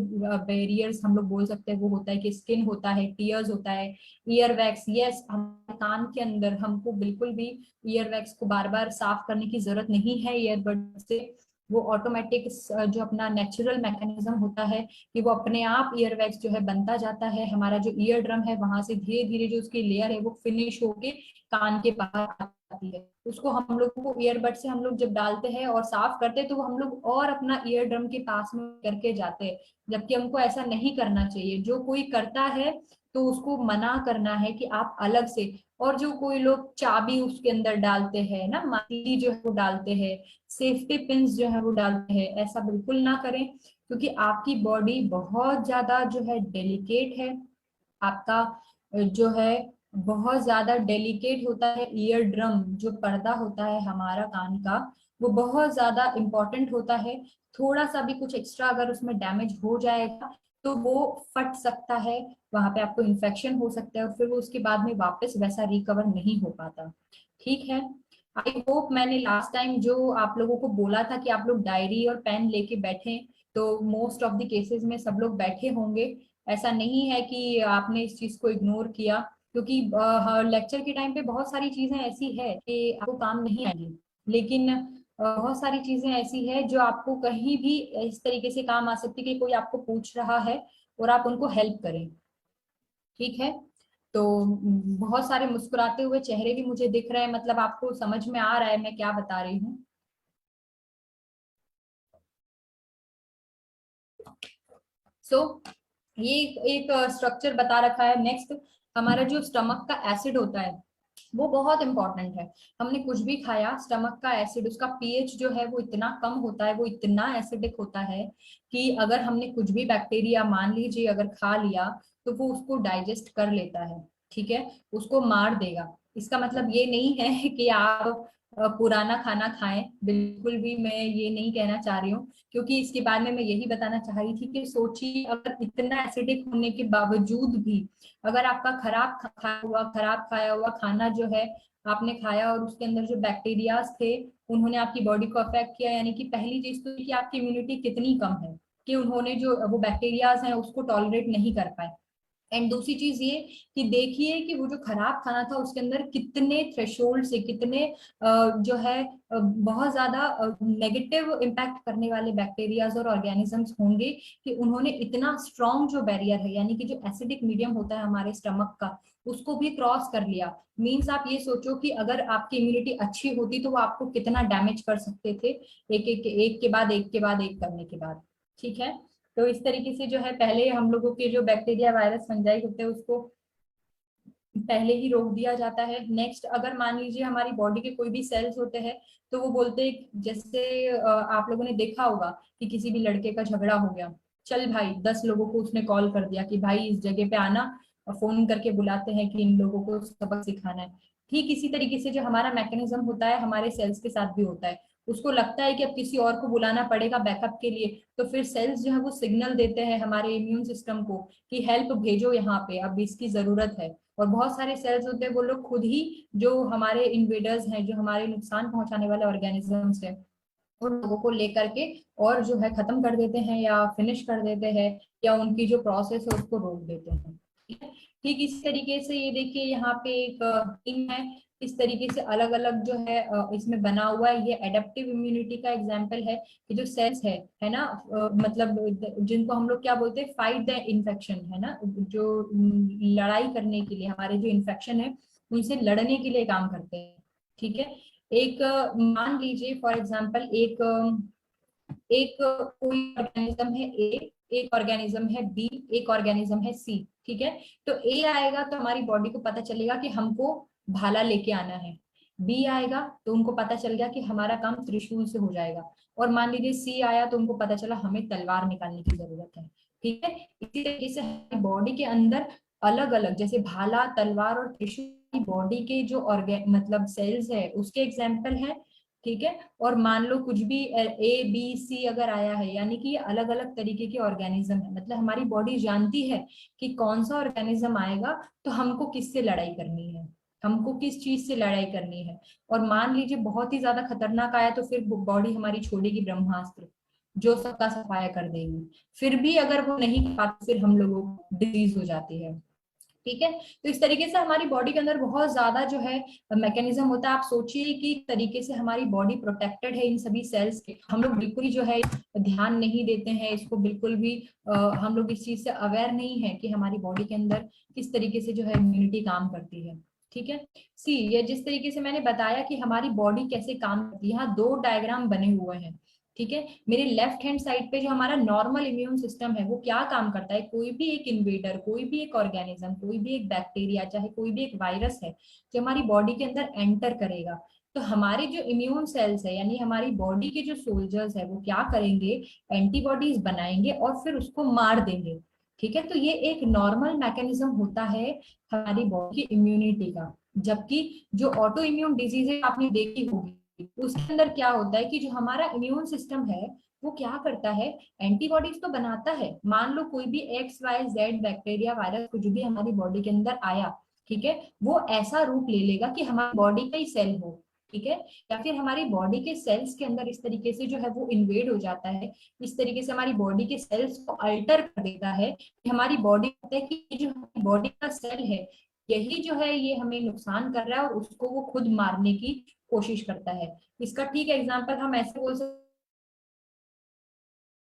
बैरियर्स हम लोग बोल सकते हैं, वो होता है कि स्किन होता है, टीयर्स होता है, ईयर वैक्स। यस, हमारे कान के अंदर हमको बिल्कुल भी ईयर वैक्स को बार बार साफ करने की जरूरत नहीं है ईयरबड से। वो ऑटोमेटिक जो अपना नेचुरल मैकेनिज्म होता है कि वो अपने आप ईयर वैक्स जो है बनता जाता है। हमारा जो ईयर ड्रम है वहां से धीरे धीरे जो उसकी लेयर है वो फिनिश होके कान के बाहर आती है। उसको हम लोग को ईयरबड से हम लोग जब डालते हैं और साफ करते हैं तो वो हम लोग और अपना ईयर ड्रम के पास में करके जाते हैं, जबकि हमको ऐसा नहीं करना चाहिए। जो कोई करता है तो उसको मना करना है कि आप अलग से। और जो कोई लोग चाबी उसके अंदर डालते हैं ना, माली जो है वो डालते हैं, सेफ्टी पिंस जो है वो डालते हैं, ऐसा बिल्कुल ना करें, क्योंकि आपकी बॉडी बहुत ज्यादा जो है डेलिकेट है। आपका जो है बहुत ज्यादा डेलिकेट होता है। ईयर ड्रम जो पर्दा होता है हमारा कान का, वो बहुत ज्यादा इंपॉर्टेंट होता है। थोड़ा सा भी कुछ एक्स्ट्रा अगर उसमें डैमेज हो जाएगा तो वो फट सकता है, वहां पे आपको इन्फेक्शन हो सकता है और फिर वो उसके बाद में वापस वैसा रिकवर नहीं हो पाता। ठीक है, आई होप मैंने लास्ट टाइम जो आप लोगों को बोला था कि आप लोग डायरी और पेन लेके बैठे, तो मोस्ट ऑफ द केसेस में सब लोग बैठे होंगे। ऐसा नहीं है कि आपने इस चीज को इग्नोर किया, क्योंकि लेक्चर के टाइम पे बहुत सारी चीजें ऐसी है कि आपको काम नहीं आएगी, लेकिन बहुत सारी चीजें ऐसी है जो आपको कहीं भी इस तरीके से काम आ सकती है कि कोई आपको पूछ रहा है और आप उनको हेल्प करें। ठीक है, तो बहुत सारे मुस्कुराते हुए चेहरे भी मुझे दिख रहे हैं, मतलब आपको समझ में आ रहा है मैं क्या बता रही हूँ। सो ये एक स्ट्रक्चर बता रखा है। नेक्स्ट, हमारा जो स्टमक का एसिड होता है वो बहुत इंपॉर्टेंट है। हमने कुछ भी खाया, स्टमक का एसिड, उसका पीएच जो है वो इतना कम होता है, वो इतना एसिडिक होता है कि अगर हमने कुछ भी बैक्टीरिया मान लीजिए अगर खा लिया तो वो उसको डाइजेस्ट कर लेता है, ठीक है, उसको मार देगा। इसका मतलब ये नहीं है कि आप पुराना खाना खाएं, बिल्कुल भी मैं ये नहीं कहना चाह रही हूँ, क्योंकि इसके बाद में मैं यही बताना चाह रही थी कि सोचिए अगर इतना एसिडिक होने के बावजूद भी अगर आपका खराब खाया हुआ खाना जो है आपने खाया और उसके अंदर जो बैक्टीरियाज थे उन्होंने आपकी बॉडी को अफेक्ट किया, यानी कि पहली चीज तो ये कि आपकी इम्यूनिटी कितनी कम है कि उन्होंने जो वो बैक्टीरियाज हैं उसको टॉलरेट नहीं कर पाए। एंड दूसरी चीज ये कि देखिए कि वो जो खराब खाना था उसके अंदर कितने थ्रेशोल्ड से कितने जो है बहुत ज्यादा नेगेटिव इम्पैक्ट करने वाले बैक्टीरियाज और ऑर्गेनिजम्स होंगे कि उन्होंने इतना स्ट्रॉन्ग जो बैरियर है, यानी कि जो एसिडिक मीडियम होता है हमारे स्टमक का, उसको भी क्रॉस कर लिया। मीन्स आप ये सोचो कि अगर आपकी इम्यूनिटी अच्छी होती तो वो आपको कितना डैमेज कर सकते थे, एक के बाद एक के बाद एक करने के बाद। ठीक है, तो इस तरीके से जो है पहले हम लोगों के जो बैक्टीरिया वायरस फंजाई होते हैं उसको पहले ही रोक दिया जाता है। नेक्स्ट, अगर मान लीजिए हमारी बॉडी के कोई भी सेल्स होते हैं तो वो बोलते हैं, जैसे आप लोगों ने देखा होगा कि किसी भी लड़के का झगड़ा हो गया, चल भाई 10 लोगों को उसने कॉल कर दिया कि भाई इस जगह पे आना, और फोन करके बुलाते हैं कि इन लोगों को सबक सिखाना है। ठीक इसी तरीके से जो हमारा मैकेनिज्म होता है हमारे सेल्स के साथ भी होता है। उसको लगता है कि अब किसी और को बुलाना पड़ेगा बैकअप के लिए, तो फिर सेल्स जो है वो सिग्नल देते हैं हमारे इम्यून सिस्टम को कि हेल्प भेजो यहाँ पे, अब इसकी जरूरत है। और बहुत सारे सेल्स होते हैं वो लोग खुद ही जो हमारे इन्वेडर्स हैं, जो हमारे नुकसान पहुंचाने वाले ऑर्गेनिजम्स हैं, उन लोगों को लेकर के और जो है खत्म कर देते हैं या फिनिश कर देते हैं या उनकी जो प्रोसेस है उसको रोक देते हैं। ठीक है, ठीक इस तरीके से ये देखिए यहाँ पे एक टीम है, इस तरीके से अलग अलग जो है इसमें बना हुआ है। ये एडेप्टिव इम्यूनिटी का एग्जाम्पल है कि जो सेल्स है ना, मतलब जिनको हम लोग क्या बोलते हैं, फाइट द इन्फेक्शन, है ना, जो लड़ाई करने के लिए हमारे जो इन्फेक्शन है उनसे लड़ने के लिए काम करते हैं। ठीक है, एक मान लीजिए फॉर एग्जांपल एक कोई ऑर्गेनिज्म है ए, एक ऑर्गेनिज्म है बी, एक ऑर्गेनिज्म है सी। ठीक है, तो ए आएगा तो हमारी बॉडी को पता चलेगा कि हमको भाला लेके आना है, बी आएगा तो उनको पता चल गया कि हमारा काम त्रिशूल से हो जाएगा, और मान लीजिए सी आया तो उनको पता चला हमें तलवार निकालने की जरूरत है। ठीक है, इसी तरीके से हमारी बॉडी के अंदर अलग अलग जैसे भाला, तलवार और त्रिशूल बॉडी के जो मतलब सेल्स है उसके एग्जाम्पल है। ठीक है, और मान लो कुछ भी ए बी सी अगर आया है, यानी कि ये अलग अलग तरीके के ऑर्गेनिज्म है, मतलब हमारी बॉडी जानती है कि कौन सा ऑर्गेनिज्म आएगा तो हमको किससे लड़ाई करनी है, हमको किस चीज से लड़ाई करनी है। और मान लीजिए बहुत ही ज्यादा खतरनाक आया तो फिर बॉडी हमारी छोड़ेगी ब्रह्मास्त्र जो सबका सफाया कर देगी। फिर भी अगर वो नहीं कर पाती फिर हम लोगों को डिजीज हो जाती है। ठीक है, तो इस तरीके से हमारी बॉडी के अंदर बहुत ज्यादा जो है मैकेनिज्म होता है। आप सोचिए कि तरीके से हमारी बॉडी प्रोटेक्टेड है इन सभी सेल्स के, हम लोग बिल्कुल ही जो है ध्यान नहीं देते हैं इसको, बिल्कुल भी हम लोग इस चीज से अवेयर नहीं है कि हमारी बॉडी के अंदर किस तरीके से जो है इम्यूनिटी काम करती है। ठीक है, सी ये जिस तरीके से मैंने बताया कि हमारी बॉडी कैसे काम करती है, यहाँ दो डायग्राम बने हुए हैं। ठीक है, मेरे लेफ्ट हैंड साइड पे जो हमारा नॉर्मल इम्यून सिस्टम है वो क्या काम करता है, कोई भी एक इन्वेडर, कोई भी एक ऑर्गेनिज्म, कोई भी एक बैक्टीरिया, चाहे कोई भी एक वायरस है जो हमारी बॉडी के अंदर एंटर करेगा, तो हमारी जो इम्यून सेल्स है यानी हमारी बॉडी के जो सोल्जर्स है वो क्या करेंगे, एंटीबॉडीज बनाएंगे और फिर उसको मार देंगे। ठीक है, तो ये एक नॉर्मल मैकेनिज्म होता है हमारी बॉडी की इम्यूनिटी का। जबकि जो ऑटो इम्यून डिजीजेज आपने देखी होगी उसके अंदर क्या होता है कि जो हमारा इम्यून सिस्टम है वो क्या करता है, एंटीबॉडीज तो बनाता है। मान लो कोई भी X Y Z bacteria virus कुछ भी हमारी बॉडी के अंदर आया, ठीक है, वो ऐसा रूप ले लेगा कि हमारी बॉडी का ही सेल हो। ठीक है, या फिर हमारी बॉडी के सेल्स के अंदर इस तरीके से जो है वो इन्वेड हो जाता है, इस तरीके से हमारी बॉडी के सेल्स को अल्टर कर देता है कि हमारी बॉडी कहता है कि जो हमारी बॉडी का सेल है यही जो है ये हमें नुकसान कर रहा है और उसको वो खुद मारने की कोशिश करता है। इसका ठीक एग्जाम्पल हम ऐसे बोल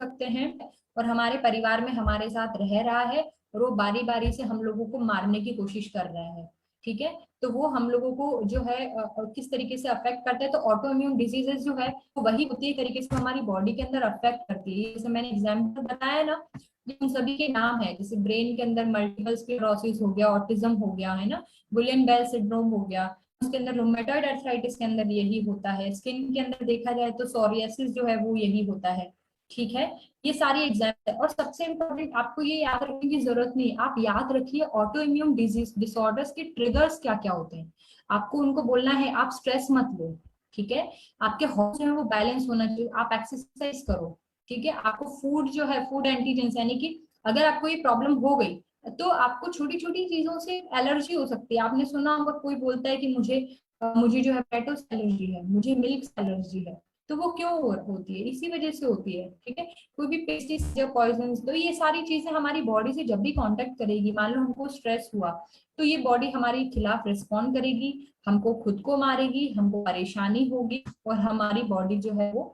सकते हैं, और हमारे परिवार में हमारे साथ रह रहा है और वो बारी बारी से हम लोगों को मारने की कोशिश कर रहा है। ठीक है, तो वो हम लोगों को जो है किस तरीके से अफेक्ट करता है, तो ऑटो इम्यून डिजीजेस जो है वो वही उसी तरीके से हमारी बॉडी के अंदर अफेक्ट करती है। जैसे मैंने एग्जाम्पल बताया ना, उन सभी के नाम है, जैसे ब्रेन के अंदर मल्टीपल स्क्लेरोसिस हो गया, ऑटिज्म हो गया, है ना, गुलियन बेल सिंड्रोम हो गया, उसके अंदर रूमेटॉइड अर्थराइटिस के अंदर यही होता है, स्किन के अंदर देखा जाए तो सोरियासिस जो है वो यही होता है। ठीक है, ये सारी एग्जाम्पल है। और सबसे इम्पोर्टेंट आपको ये याद रखने की जरूरत नहीं, आप याद रखिए ऑटो इम्यून डिजीज डिसऑर्डर्स के ट्रिगर्स क्या क्या होते हैं, आपको उनको बोलना है। आप स्ट्रेस मत लो, ठीक है, आपके हॉर्मोन्स जो है वो बैलेंस होना चाहिए, आप एक्सरसाइज करो, ठीक है, आपको फूड जो है फूड एंटीजेंस, यानी कि अगर आपको ये प्रॉब्लम हो गई तो आपको छोटी छोटी चीजों से एलर्जी हो सकती है। आपने सुना होगा कोई बोलता है कि मुझे जो है पेटो से एलर्जी है, मुझे मिल्क से एलर्जी है, तो वो क्यों होती है, इसी वजह से होती है। ठीक है, कोई भी पेस्टिसाइड या पॉइजन, तो ये सारी चीजें हमारी बॉडी से जब भी कांटेक्ट करेगी, मान लो हमको स्ट्रेस हुआ, तो ये बॉडी हमारे खिलाफ रिस्पॉन्ड करेगी, हमको खुद को मारेगी, हमको परेशानी होगी, और हमारी बॉडी जो है वो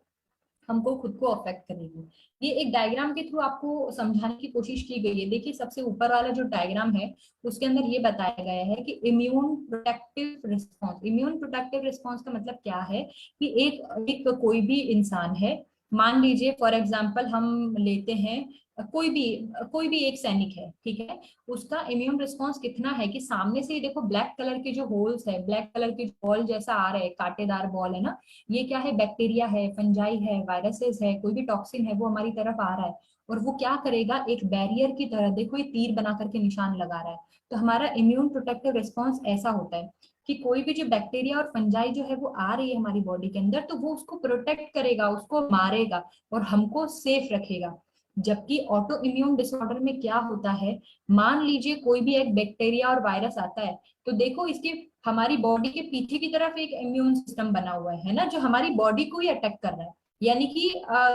हमको खुद को अफेक्ट करेगी। ये एक डायग्राम के थ्रू आपको समझाने की कोशिश की गई है। देखिए सबसे ऊपर वाला जो डायग्राम है उसके अंदर ये बताया गया है कि immune protective response, immune protective response का मतलब क्या है कि एक एक कोई भी इंसान है, मान लीजिए फॉर एग्जांपल हम लेते हैं कोई भी एक सैनिक है, ठीक है, उसका इम्यून रिस्पॉन्स कितना है कि सामने से देखो ब्लैक कलर के जो होल्स है, ब्लैक कलर के बॉल जैसा आ रहा है, कांटेदार बॉल है ना, ये क्या है, बैक्टीरिया है, फंजाई है, वायरसेस है, कोई भी टॉक्सिन है वो हमारी तरफ आ रहा है, और वो क्या करेगा, एक बैरियर की तरह देखो ये तीर बना करके निशान लगा रहा है। तो हमारा इम्यून प्रोटेक्टिव रिस्पॉन्स ऐसा होता है कि कोई भी जो बैक्टीरिया और फंजाई जो है वो आ रही है हमारी बॉडी के अंदर, तो वो उसको प्रोटेक्ट करेगा, उसको मारेगा और हमको सेफ रखेगा। जबकि ऑटो इम्यून डिसऑर्डर में क्या होता है, मान लीजिए कोई भी एक बैक्टीरिया और वायरस आता है, तो देखो इसके हमारी बॉडी के पीछे की तरफ एक इम्यून सिस्टम बना हुआ है ना, जो हमारी बॉडी को ही अटैक कर रहा है। यानी कि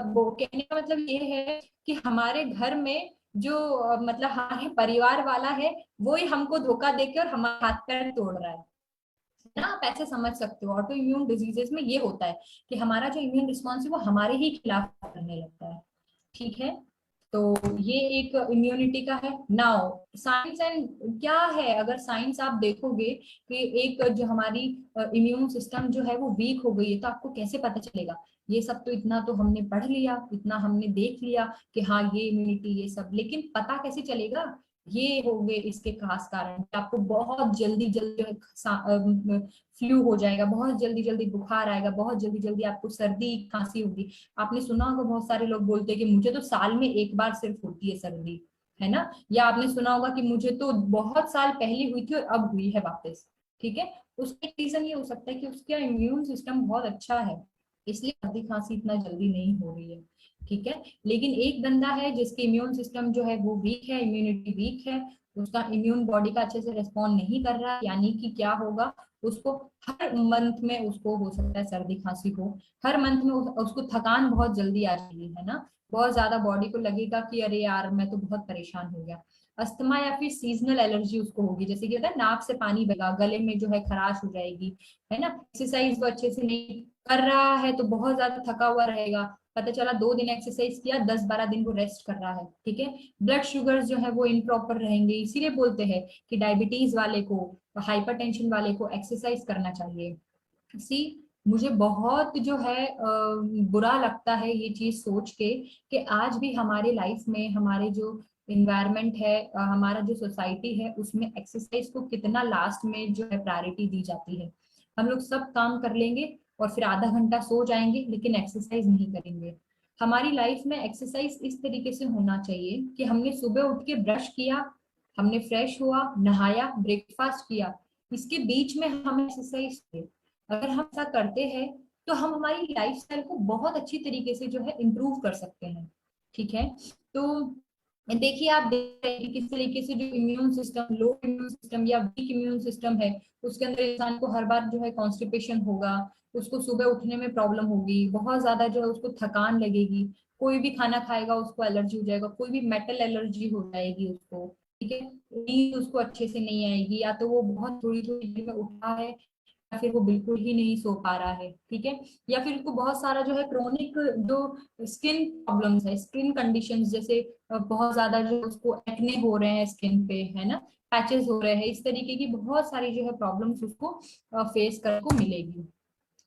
वो कहने का मतलब ये है कि हमारे घर में जो मतलब हमारे परिवार वाला है वो ही हमको धोखा देके और हमारे हाथ पैर तोड़ रहा है ना, आप ऐसे समझ सकते हो। ऑटो इम्यून डिजीजेस में ये होता है कि हमारा जो इम्यून रिस्पॉन्स है वो हमारे ही खिलाफ करने लगता है। ठीक है, तो ये एक इम्यूनिटी का है। नाउ साइंस एंड क्या है, अगर साइंस आप देखोगे कि एक जो हमारी इम्यून सिस्टम जो है वो वीक हो गई है, तो आपको कैसे पता चलेगा, ये सब तो इतना तो हमने पढ़ लिया, इतना हमने देख लिया कि हाँ ये इम्यूनिटी ये सब, लेकिन पता कैसे चलेगा, ये हो गए इसके खास कारण कि आपको बहुत जल्दी जल्दी फ्लू हो जाएगा, बहुत जल्दी जल्दी बुखार आएगा, बहुत जल्दी जल्दी आपको सर्दी खांसी होगी। आपने सुना होगा बहुत सारे लोग बोलते हैं कि मुझे तो साल में एक बार सिर्फ होती है सर्दी, है ना, या आपने सुना होगा कि मुझे तो बहुत साल पहले हुई थी और अब हुई है वापस। ठीक है, उसका एक रीजन ये हो सकता है कि उसका इम्यून सिस्टम बहुत अच्छा है, इसलिए सर्दी खांसी इतना जल्दी नहीं हो रही है। ठीक है, लेकिन एक बंदा है जिसके इम्यून सिस्टम जो है वो वीक है, इम्यूनिटी वीक है, उसका इम्यून बॉडी का अच्छे से रिस्पॉन्ड नहीं कर रहा, यानी कि क्या होगा, उसको हर मंथ में उसको हो सकता है सर्दी खांसी हो, हर मंथ में उसको थकान बहुत जल्दी आ जाएगी, है ना, बहुत ज्यादा बॉडी को लगेगा कि अरे यार मैं तो बहुत परेशान हो गया। अस्थमा या फिर सीजनल एलर्जी उसको होगी, जैसे कि होता है नाक से पानी बहेगा, गले में जो है खराश हो जाएगी, है ना, एक्सरसाइज वो अच्छे से नहीं कर रहा है तो बहुत ज्यादा थका हुआ रहेगा, पता चला 2 दिन एक्सरसाइज किया 10-12 दिन वो रेस्ट कर रहा है। ठीक है, ब्लड शुगर जो है वो इम्प्रॉपर रहेंगे, इसीलिए बोलते हैं कि डायबिटीज वाले को, हाइपरटेंशन वाले को एक्सरसाइज करना चाहिए। सी मुझे बहुत जो है बुरा लगता है ये चीज सोच के कि आज भी हमारे लाइफ में हमारे जो इन्वायरमेंट है, हमारा जो सोसाइटी है उसमें एक्सरसाइज को कितना लास्ट में जो है प्रायोरिटी दी जाती है। हम लोग सब काम कर लेंगे और फिर आधा घंटा सो जाएंगे लेकिन एक्सरसाइज नहीं करेंगे। हमारी लाइफ में एक्सरसाइज इस तरीके से होना चाहिए कि हमने सुबह उठ के ब्रश किया, हमने फ्रेश हुआ, नहाया, ब्रेकफास्ट किया, इसके बीच में हम एक्सरसाइज किए। अगर हम ऐसा करते हैं तो हम हमारी लाइफस्टाइल को बहुत अच्छी तरीके से जो है इम्प्रूव कर सकते हैं। ठीक है, तो देखिए आप देख रहे हैं कि किस तरीके से जो इम्यून सिस्टम, लो इम्यून सिस्टम या वीक इम्यून सिस्टम है, उसके अंदर इंसान को हर बार जो है कॉन्स्टिपेशन होगा, उसको सुबह उठने में प्रॉब्लम होगी, बहुत ज्यादा जो है उसको थकान लगेगी, कोई भी खाना खाएगा उसको एलर्जी हो जाएगा, कोई भी मेटल एलर्जी हो जाएगी उसको। ठीक है, नींद उसको अच्छे से नहीं आएगी, या तो वो बहुत थोड़ी थोड़ी देर में उठा है या फिर वो बिल्कुल ही नहीं सो पा रहा है। ठीक है, या फिर उसको बहुत सारा जो है क्रोनिक जो स्किन प्रॉब्लम्स है, स्किन कंडीशंस, जैसे बहुत ज्यादा जो उसको एक्ने हो रहे हैं स्किन पे, है ना, पैचेस हो रहे हैं, इस तरीके की बहुत सारी जो है प्रॉब्लम्स उसको फेस करने को मिलेगी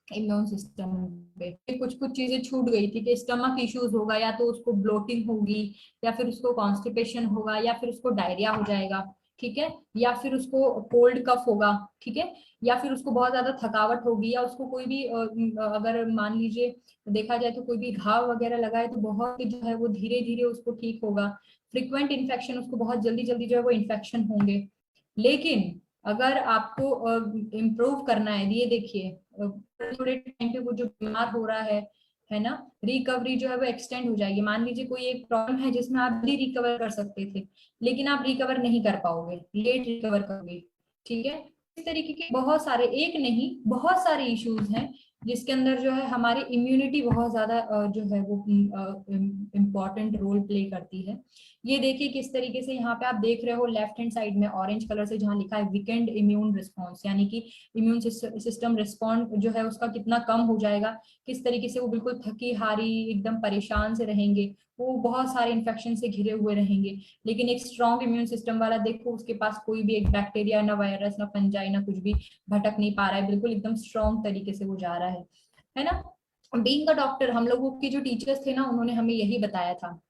इम्यून सिस्टम पे। कुछ कुछ चीजें छूट गई थी कि स्टमक इश्यूज होगा, या तो उसको ब्लोटिंग होगी, या फिर उसको कॉन्स्टिपेशन होगा, या फिर उसको डायरिया हो जाएगा। ठीक है, या फिर उसको कोल्ड कफ होगा, ठीक है, या फिर उसको बहुत ज्यादा थकावट होगी, या उसको कोई भी अगर मान लीजिए देखा जाए तो कोई भी घाव वगैरह लगा है तो बहुत जो है वो धीरे धीरे उसको ठीक होगा। फ्रिक्वेंट इन्फेक्शन, उसको बहुत जल्दी जल्दी जो है वो इन्फेक्शन होंगे। लेकिन अगर आपको इम्प्रूव करना है, ये देखिए थोड़े टाइम पे वो जो बीमार हो रहा है ना, रिकवरी जो है वो एक्सटेंड हो जाएगी। मान लीजिए कोई एक प्रॉब्लम है जिसमें आप जल्दी रिकवर कर सकते थे, लेकिन आप रिकवर नहीं कर पाओगे, लेट रिकवर करोगे, ठीक है। इस तरीके के बहुत सारे, एक नहीं बहुत सारे इश्यूज हैं जिसके अंदर जो है हमारी इम्यूनिटी बहुत ज्यादा जो है वो इम्पोर्टेंट रोल प्ले करती है। ये देखिए किस तरीके से यहाँ पे आप देख रहे हो लेफ्ट हैंड साइड में ऑरेंज कलर से जहाँ लिखा है वीकेंड इम्यून रिस्पॉन्स, यानी कि इम्यून सिस्टम रिस्पॉन्ड जो है उसका कितना कम हो जाएगा, किस तरीके से वो बिल्कुल थकी हारी एकदम परेशान से रहेंगे, वो बहुत सारे इन्फेक्शन से घिरे हुए रहेंगे। लेकिन एक स्ट्रॉन्ग इम्यून सिस्टम वाला देखो, उसके पास कोई भी एक बैक्टीरिया, ना वायरस, ना फंजाई, ना कुछ भी भटक नहीं पा रहा है, बिल्कुल एकदम स्ट्रॉन्ग तरीके से वो जा रहा है ना। बीइंग अ डॉक्टर, हम लोगों के जो टीचर्स थे ना, उन्होंने हमें यही बताया था,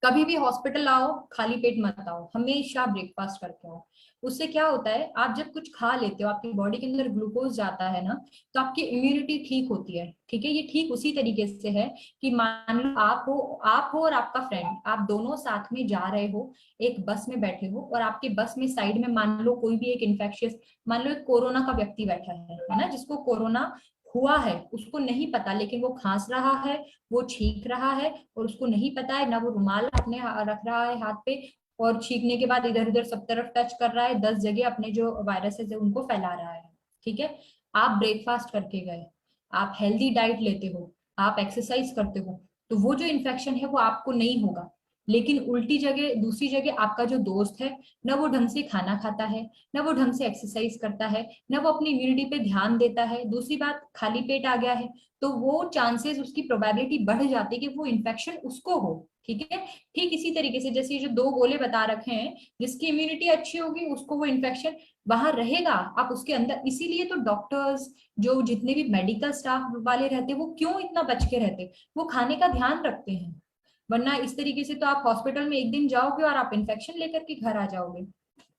कभी भी हॉस्पिटल आओ खाली पेट मत आओ, हमेशा ब्रेकफास्ट करके आओ। उससे क्या होता है, आप जब कुछ खा लेते हो, आपकी बॉडी के अंदर ग्लूकोज जाता है ना, तो आपकी इम्यूनिटी ठीक होती है, ठीक है। ये ठीक उसी तरीके से है कि मान लो आप हो और आपका फ्रेंड, आप दोनों साथ में जा रहे हो, एक बस में बैठे हो, और आपके बस में साइड में मान लो कोई भी एक इन्फेक्शियस, मान लो एक कोरोना का व्यक्ति बैठा है ना, जिसको कोरोना हुआ है, उसको नहीं पता, लेकिन वो खांस रहा है, वो छींक रहा है, और उसको नहीं पता है ना, वो रुमाल अपने रख रहा है हाथ पे, और छींकने के बाद इधर उधर सब तरफ टच कर रहा है, 10 जगह अपने जो वायरसेस है उनको फैला रहा है, ठीक है। आप ब्रेकफास्ट करके गए, आप हेल्दी डाइट लेते हो, आप एक्सरसाइज करते हो, तो वो जो इन्फेक्शन है वो आपको नहीं होगा। लेकिन उल्टी जगह, दूसरी जगह आपका जो दोस्त है ना, वो ढंग से खाना खाता है, ना वो ढंग से एक्सरसाइज करता है, ना वो अपनी इम्यूनिटी पे ध्यान देता है, दूसरी बात खाली पेट आ गया है, तो वो चांसेस, उसकी प्रोबेबिलिटी बढ़ जाती है कि वो इन्फेक्शन उसको हो, ठीक है। ठीक इसी तरीके से जैसे ये जो दो गोले बता रखे हैं, जिसकी इम्यूनिटी अच्छी होगी उसको वो इन्फेक्शन वहां रहेगा, आप उसके अंदर। इसीलिए तो डॉक्टर्स, जो जितने भी मेडिकल स्टाफ वाले रहते हैं, वो क्यों इतना बच के रहते, वो खाने का ध्यान रखते हैं। वरना इस तरीके से तो आप हॉस्पिटल में एक दिन जाओगे और आप इन्फेक्शन लेकर के घर आ जाओगे,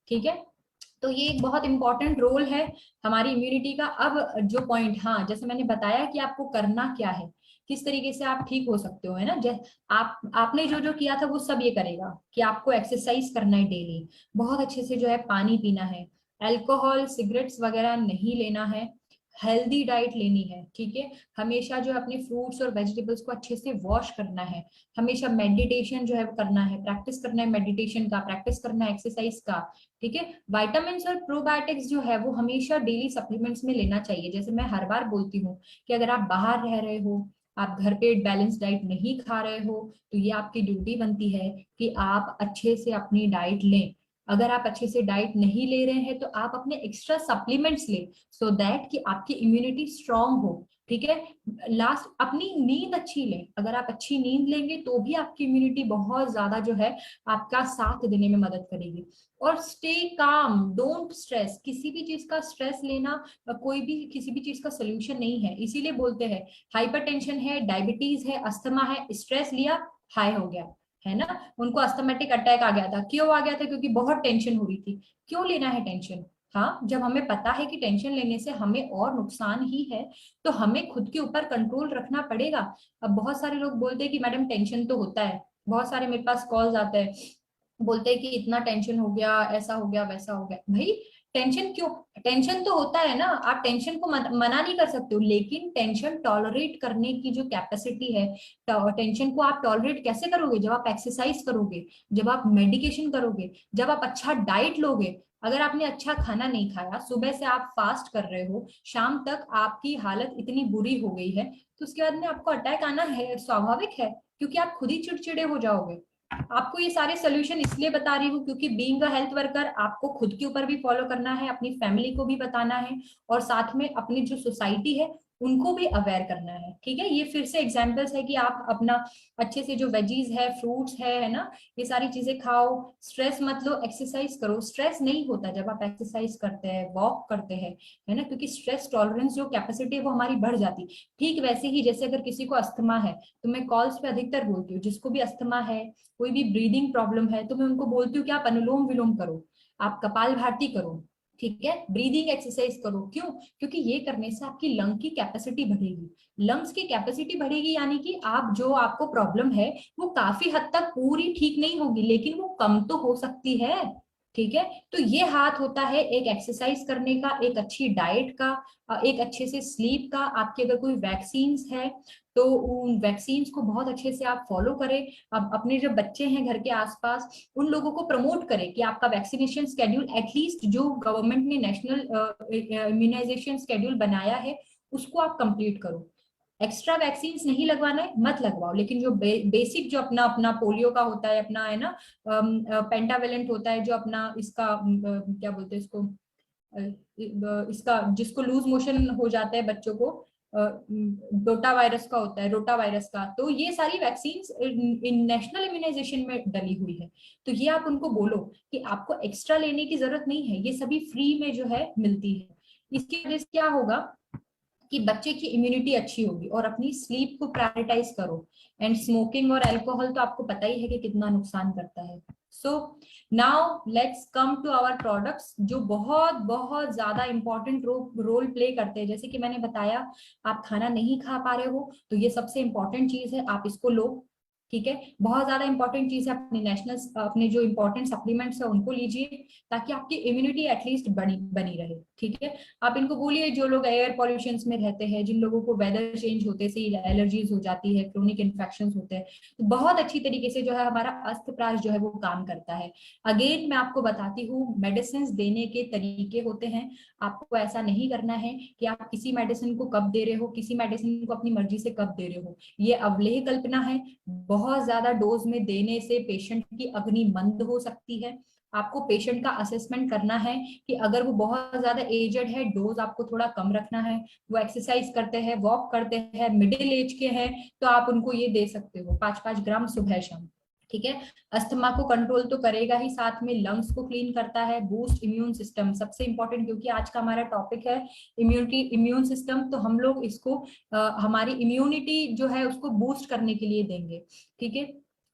ठीक है। तो ये एक बहुत इंपॉर्टेंट रोल है हमारी इम्यूनिटी का। अब जो पॉइंट, हाँ, जैसे मैंने बताया कि आपको करना क्या है, किस तरीके से आप ठीक हो सकते हो, है ना। जैसे आपने जो जो किया था वो सब ये करेगा कि आपको एक्सरसाइज करना है डेली, बहुत अच्छे से जो है पानी पीना है, अल्कोहल सिगरेट्स वगैरह नहीं लेना है, हेल्दी डाइट लेनी है, ठीक है। हमेशा जो है अपने फ्रूट्स और वेजिटेबल्स को अच्छे से वॉश करना है, हमेशा मेडिटेशन जो है करना है, प्रैक्टिस करना है मेडिटेशन का, प्रैक्टिस करना है एक्सरसाइज का, ठीक है। विटामिन्स और प्रोबायोटिक्स जो है वो हमेशा डेली सप्लीमेंट्स में लेना चाहिए। जैसे मैं हर बार बोलती हूँ कि अगर आप बाहर रह रहे हो, आप घर पे बैलेंस डाइट नहीं खा रहे हो, तो ये आपकी ड्यूटी बनती है कि आप अच्छे से अपनी डाइट लें। अगर आप अच्छे से डाइट नहीं ले रहे हैं तो आप अपने एक्स्ट्रा सप्लीमेंट्स लें, सो दैट कि आपकी इम्यूनिटी स्ट्रांग हो, ठीक है। लास्ट, अपनी नींद अच्छी लें, अगर आप अच्छी नींद लेंगे तो भी आपकी इम्यूनिटी बहुत ज्यादा जो है आपका साथ देने में मदद करेगी। और स्टे काम, डोंट स्ट्रेस, किसी भी चीज का स्ट्रेस लेना कोई भी किसी भी चीज का सोल्यूशन नहीं है। इसीलिए बोलते हैं हाइपरटेंशन है, डायबिटीज है, अस्थमा है, स्ट्रेस लिया हाई हो गया, है ना। उनको अस्थमेटिक अटैक आ गया था, क्यों आ गया था, क्योंकि बहुत टेंशन हो रही थी। क्यों लेना है टेंशन, हाँ, जब हमें पता है कि टेंशन लेने से हमें और नुकसान ही है, तो हमें खुद के ऊपर कंट्रोल रखना पड़ेगा। अब बहुत सारे लोग बोलते हैं कि मैडम टेंशन तो होता है, बहुत सारे मेरे पास कॉल्स आते हैं, बोलते हैं कि इतना टेंशन हो गया, ऐसा हो गया, वैसा हो गया। भाई टेंशन क्यों, टेंशन तो होता है ना, आप टेंशन को मना नहीं कर सकते हो, लेकिन टेंशन टॉलरेट करने की जो कैपेसिटी है, टेंशन को आप टॉलरेट कैसे करोगे, जब आप एक्सरसाइज करोगे, जब आप मेडिकेशन करोगे, जब आप अच्छा डाइट लोगे। अगर आपने अच्छा खाना नहीं खाया, सुबह से आप फास्ट कर रहे हो, शाम तक आपकी हालत इतनी बुरी हो गई है, तो उसके बाद में आपको अटैक आना है, स्वाभाविक है, क्योंकि आप खुद ही चिड़चिड़े हो जाओगे। आपको ये सारे सोल्यूशन इसलिए बता रही हूँ क्योंकि बीइंग अ हेल्थ वर्कर आपको खुद के ऊपर भी फॉलो करना है, अपनी फैमिली को भी बताना है, और साथ में अपनी जो सोसाइटी है उनको भी अवेयर करना है, ठीक है। ये फिर से एग्जांपल्स है कि आप अपना अच्छे से जो वेजीज है, फ्रूट्स है ना, ये सारी चीजें खाओ, स्ट्रेस मत लो, एक्सरसाइज करो। स्ट्रेस नहीं होता जब आप एक्सरसाइज करते हैं, वॉक करते हैं, है ना, क्योंकि स्ट्रेस टॉलरेंस जो कैपेसिटी है वो हमारी बढ़ जाती। ठीक वैसे ही जैसे अगर किसी को अस्थमा है, तो मैं कॉल्स पे अधिकतर बोलती हूँ जिसको भी अस्थमा है, कोई भी ब्रीदिंग प्रॉब्लम है, तो मैं उनको बोलती हूँ कि आप अनुलोम विलोम करो। आप कपाल भाती करो, ठीक है, ब्रीदिंग एक्सरसाइज करो। क्यों? क्योंकि ये करने से आपकी लंग की कैपेसिटी बढ़ेगी। लंग्स की कैपेसिटी बढ़ेगी यानी कि आप जो आपको प्रॉब्लम है वो काफी हद तक पूरी ठीक नहीं होगी, लेकिन वो कम तो हो सकती है, ठीक है। तो ये हाथ होता है एक एक्सरसाइज करने का, एक अच्छी डाइट का, एक अच्छे से स्लीप का। आपके अगर कोई वैक्सीन है तो उन वैक्सीन को बहुत अच्छे से आप फॉलो करें। अब अपने जो बच्चे हैं घर के आसपास, उन लोगों को प्रमोट करें कि आपका वैक्सीनेशन स्केड्यूल एटलीस्ट जो गवर्नमेंट ने नेशनल इम्यूनाइजेशन स्केड्यूल बनाया है उसको आप कंप्लीट करो। एक्स्ट्रा वैक्सीन नहीं लगवाना है, मत लगवाओ, लेकिन जो बेसिक जो अपना अपना पोलियो का होता है, अपना है ना पेंटावेलेंट होता है, जो अपना इसका क्या बोलते हैं इसको, इसका जिसको लूज मोशन हो जाता है बच्चों को, डोटा वायरस का होता है, रोटा वायरस का, तो ये सारी वैक्सीन इन नेशनल इम्यूनाइजेशन में डली हुई है। तो ये आप उनको बोलो कि आपको एक्स्ट्रा लेने की जरूरत नहीं है, ये सभी फ्री में जो है मिलती है। इसकी वजह से क्या होगा कि बच्चे की इम्यूनिटी अच्छी होगी। और अपनी स्लीप को प्रायोरिटाइज करो। एंड स्मोकिंग और अल्कोहल तो आपको पता ही है कि कितना नुकसान करता है। So now let's come to our products, जो बहुत बहुत ज्यादा इंपॉर्टेंट रोल प्ले करते हैं। जैसे कि मैंने बताया, आप खाना नहीं खा पा रहे हो तो ये सबसे इंपॉर्टेंट चीज है, आप इसको लो, ठीक है। बहुत ज्यादा इंपॉर्टेंट चीज है, अपने नेशनल अपने जो इंपॉर्टेंट सप्लीमेंट्स है उनको लीजिए, ताकि आपकी इम्यूनिटी एटलीस्ट बनी बनी रहे, ठीक है। आप इनको बोलिए, जो लोग एयर पॉल्यूशन में रहते हैं, जिन लोगों को वेदर चेंज होते से एलर्जीज हो जाती है, क्रोनिक इन्फेक्शन होते हैं, तो बहुत अच्छी तरीके से जो है हमारा अस्थप्राश जो है वो काम करता है। अगेन मैं आपको बताती हूँ, मेडिसिन देने के तरीके होते हैं। आपको ऐसा नहीं करना है कि आप किसी मेडिसिन को कब दे रहे हो, किसी मेडिसिन को अपनी मर्जी से कब दे रहे हो, ये अवलेह कल्पना है। बहुत ज्यादा डोज में देने से पेशेंट की अग्नि मंद हो सकती है। आपको पेशेंट का असेसमेंट करना है कि अगर वो बहुत ज्यादा एजड है, डोज आपको थोड़ा कम रखना है, वो एक्सरसाइज करते हैं, वॉक करते हैं, मिडिल एज के हैं, तो आप उनको ये दे सकते हो 5-5 ग्राम सुबह शाम, ठीक है। अस्थमा को कंट्रोल तो करेगा ही, साथ में लंग्स को क्लीन करता है, बूस्ट इम्यून सिस्टम सबसे इंपॉर्टेंट, क्योंकि आज का हमारा टॉपिक है इम्यूनिटी, इम्यून सिस्टम, तो हम लोग इसको हमारी इम्यूनिटी जो है उसको बूस्ट करने के लिए देंगे, ठीक है।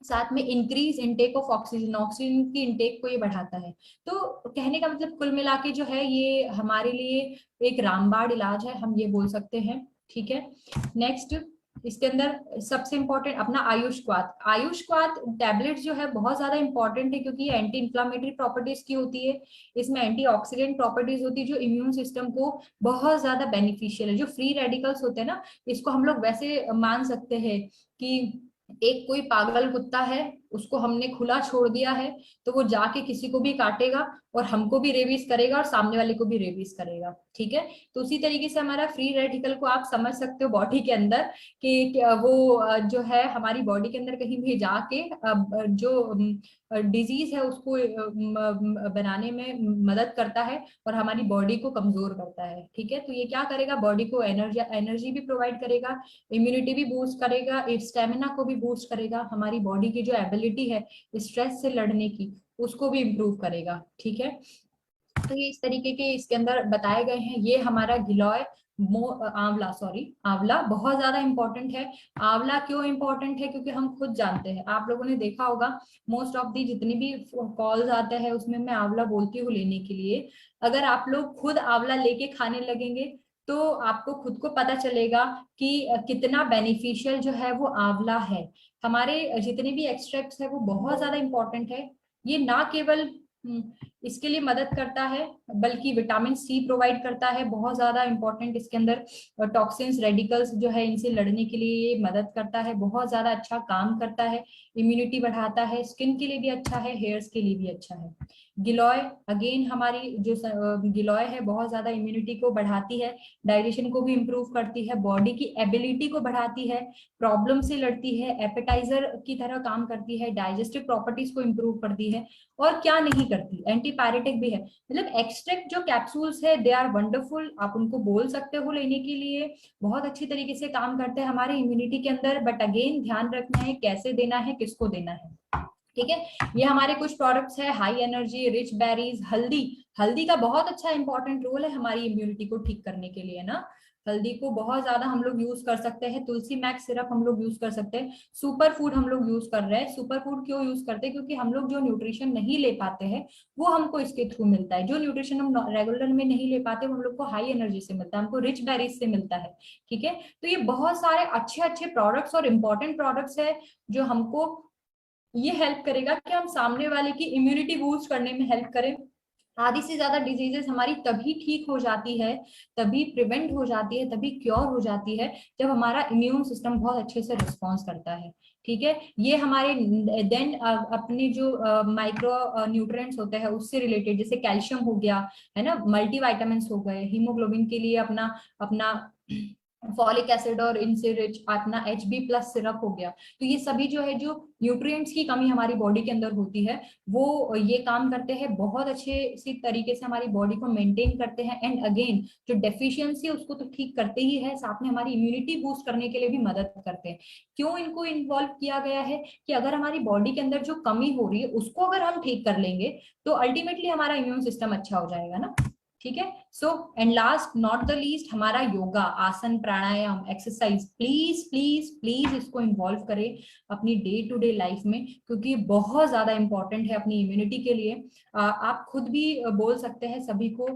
साथ में increase intake of oxygen, oxygen की इनटेक को ये बढ़ाता है। तो कहने का मतलब कुल मिला के जो है ये हमारे लिए एक रामबाण इलाज है, हम ये बोल सकते हैं, ठीक है। नेक्स्ट, इसके अंदर सबसे इंपॉर्टेंट अपना आयुष्वाद। आयुष्वाद टैबलेट जो है बहुत ज्यादा इंपॉर्टेंट है, क्योंकि ये एंटी इंफ्लामेटरी प्रॉपर्टीज की होती है, इसमें एंटीऑक्सीडेंट प्रॉपर्टीज होती है, जो इम्यून सिस्टम को बहुत ज्यादा बेनिफिशियल है। जो फ्री रेडिकल्स होते हैं ना, इसको हम लोग वैसे मान सकते हैं कि एक कोई पागल कुत्ता है, उसको हमने खुला छोड़ दिया है, तो वो जाके किसी को भी काटेगा और हमको भी रेबीज करेगा और सामने वाले को भी रेबीज करेगा, ठीक है। तो उसी तरीके से हमारा फ्री रेडिकल को आप समझ सकते हो बॉडी के अंदर कि वो जो है हमारी बॉडी के अंदर कहीं भी जाके जो डिजीज है उसको बनाने में मदद करता है और हमारी बॉडी को कमजोर करता है, ठीक है। तो ये क्या करेगा, बॉडी को एनर्जी भी प्रोवाइड करेगा, इम्यूनिटी भी बूस्ट करेगा, स्टेमिना को भी बूस्ट करेगा, हमारी बॉडी की जो एबिलिटी है स्ट्रेस से लड़ने की उसको भी इम्प्रूव करेगा, ठीक है। तो ये इस तरीके के इसके अंदर बताए गए हैं। ये हमारा गिलॉय आंवला, सॉरी आंवला बहुत ज्यादा इंपॉर्टेंट है। आंवला क्यों इंपॉर्टेंट है? क्योंकि हम खुद जानते हैं, आप लोगों ने देखा होगा मोस्ट ऑफ दी जितनी भी कॉल्स आते हैं उसमें मैं आंवला बोलती हूँ लेने के लिए। अगर आप लोग खुद आंवला लेके खाने लगेंगे तो आपको खुद को पता चलेगा कि कितना बेनिफिशियल जो है वो आंवला है। हमारे जितने भी एक्सट्रैक्ट्स है वो बहुत ज्यादा इंपॉर्टेंट है। ये ना केवल इसके लिए मदद करता है बल्कि विटामिन सी प्रोवाइड करता है, बहुत ज्यादा इंपॉर्टेंट। इसके अंदर टॉक्सिन्स, रेडिकल्स जो है इनसे लड़ने के लिए ये मदद करता है, बहुत ज्यादा अच्छा काम करता है, इम्यूनिटी बढ़ाता है, स्किन के लिए भी अच्छा है, हेयर्स के लिए भी अच्छा है। गिलॉय अगेन हमारी जो गिलॉय है बहुत ज्यादा इम्यूनिटी को बढ़ाती है, डाइजेशन को भी इम्प्रूव करती है, बॉडी की एबिलिटी को बढ़ाती है, प्रॉब्लम से लड़ती है, एपेटाइजर की तरह काम करती है, डाइजेस्टिव प्रॉपर्टीज को इम्प्रूव करती है, और क्या नहीं करती, एंटीपायरेटिक भी है। मतलब एक्सट्रैक्ट जो कैप्सूल्स है दे आर वंडरफुल, आप उनको बोल सकते हो लेने के लिए, बहुत अच्छी तरीके से काम करते हैं हमारे इम्यूनिटी के अंदर। बट अगेन ध्यान रखना है कैसे देना है, किसको देना है। ठीक है, ये हमारे कुछ प्रोडक्ट्स है। हाई एनर्जी रिच बेरीज, हल्दी, हल्दी का बहुत अच्छा इंपॉर्टेंट रोल है हमारी इम्यूनिटी को ठीक करने के लिए ना। हल्दी को बहुत ज्यादा हम लोग यूज कर सकते हैं। तुलसी मैक्स सिरप हम लोग यूज कर सकते हैं। सुपर फूड हम लोग यूज कर रहे हैं। सुपर फूड क्यों यूज करते हैं? क्योंकि हम लोग जो न्यूट्रिशन नहीं ले पाते हैं वो हमको इसके थ्रू मिलता है। जो न्यूट्रिशन हम रेगुलर में नहीं ले पाते वो हम लोग को हाई एनर्जी से मिलता है, हमको रिच बेरीज से मिलता है। ठीक है, तो ये बहुत सारे अच्छे अच्छे प्रोडक्ट्स और इम्पोर्टेंट प्रोडक्ट्स है जो हमको ये हेल्प करेगा कि हम सामने वाले की इम्यूनिटी बूस्ट करने में हेल्प करें। आधी से ज्यादा डिजीजेस हमारी तभी ठीक हो जाती है, तभी प्रिवेंट हो जाती है, तभी क्योर हो जाती है जब हमारा इम्यून सिस्टम बहुत अच्छे से रिस्पॉन्स करता है। ठीक है, ये हमारे देन अपने जो माइक्रो न्यूट्रिएंट्स होते हैं उससे रिलेटेड, जैसे कैल्शियम हो गया है ना, मल्टीविटामिन्स हो गए, हीमोग्लोबिन के लिए अपना अपना फॉलिक एसिड और इनसे रिच अपना HB+ सिरप हो गया। तो ये सभी जो है, जो न्यूट्रिएंट्स की कमी हमारी बॉडी के अंदर होती है वो ये काम करते हैं, बहुत अच्छे सी तरीके से हमारी बॉडी को मेंटेन करते हैं। एंड अगेन जो डेफिशिएंसी है उसको तो ठीक करते ही है, साथ में हमारी इम्यूनिटी बूस्ट करने के लिए भी मदद करते हैं। क्यों इनको इन्वॉल्व किया गया है? कि अगर हमारी बॉडी के अंदर जो कमी हो रही है उसको अगर हम ठीक कर लेंगे तो अल्टीमेटली हमारा इम्यून सिस्टम अच्छा हो जाएगा ना। ठीक है, so and last not the least, हमारा योगा, आसन, प्राणायाम, एक्सरसाइज, प्लीज प्लीज प्लीज इसको इन्वॉल्व करें अपनी डे टू डे लाइफ में, क्योंकि बहुत ज्यादा इंपॉर्टेंट है अपनी इम्यूनिटी के लिए। आप खुद भी बोल सकते हैं सभी को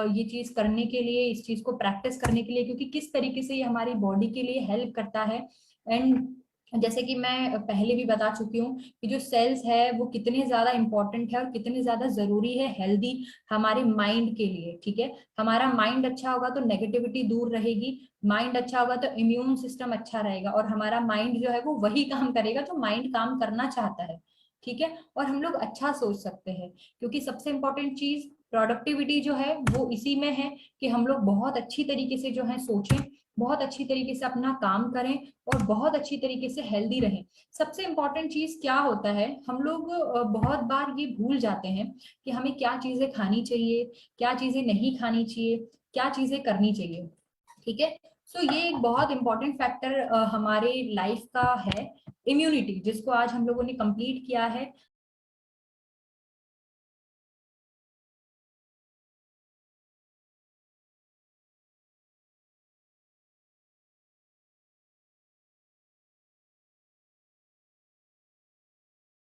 ये चीज करने के लिए, इस चीज को प्रैक्टिस करने के लिए, क्योंकि किस तरीके से ये हमारी बॉडी के लिए हेल्प करता है। एंड जैसे कि मैं पहले भी बता चुकी हूँ कि जो सेल्स है वो कितने ज्यादा इंपॉर्टेंट है और कितने ज्यादा जरूरी है हेल्दी हमारे माइंड के लिए। ठीक है, हमारा माइंड अच्छा होगा तो नेगेटिविटी दूर रहेगी, माइंड अच्छा होगा तो इम्यून सिस्टम अच्छा रहेगा, और हमारा माइंड जो है वो वही काम करेगा जो माइंड काम करना चाहता है। ठीक है, और हम लोग अच्छा सोच सकते हैं, क्योंकि सबसे इंपॉर्टेंट चीज प्रोडक्टिविटी जो है वो इसी में है कि हम लोग बहुत अच्छी तरीके से जो है सोचें, बहुत अच्छी तरीके से अपना काम करें और बहुत अच्छी तरीके से हेल्दी रहें। सबसे इंपॉर्टेंट चीज क्या होता है, हम लोग बहुत बार ये भूल जाते हैं कि हमें क्या चीजें खानी चाहिए, क्या चीजें नहीं खानी चाहिए, क्या चीजें करनी चाहिए। ठीक है, सो ये एक बहुत इंपॉर्टेंट फैक्टर हमारे लाइफ का है, इम्यूनिटी, जिसको आज हम लोगों ने कंप्लीट किया है।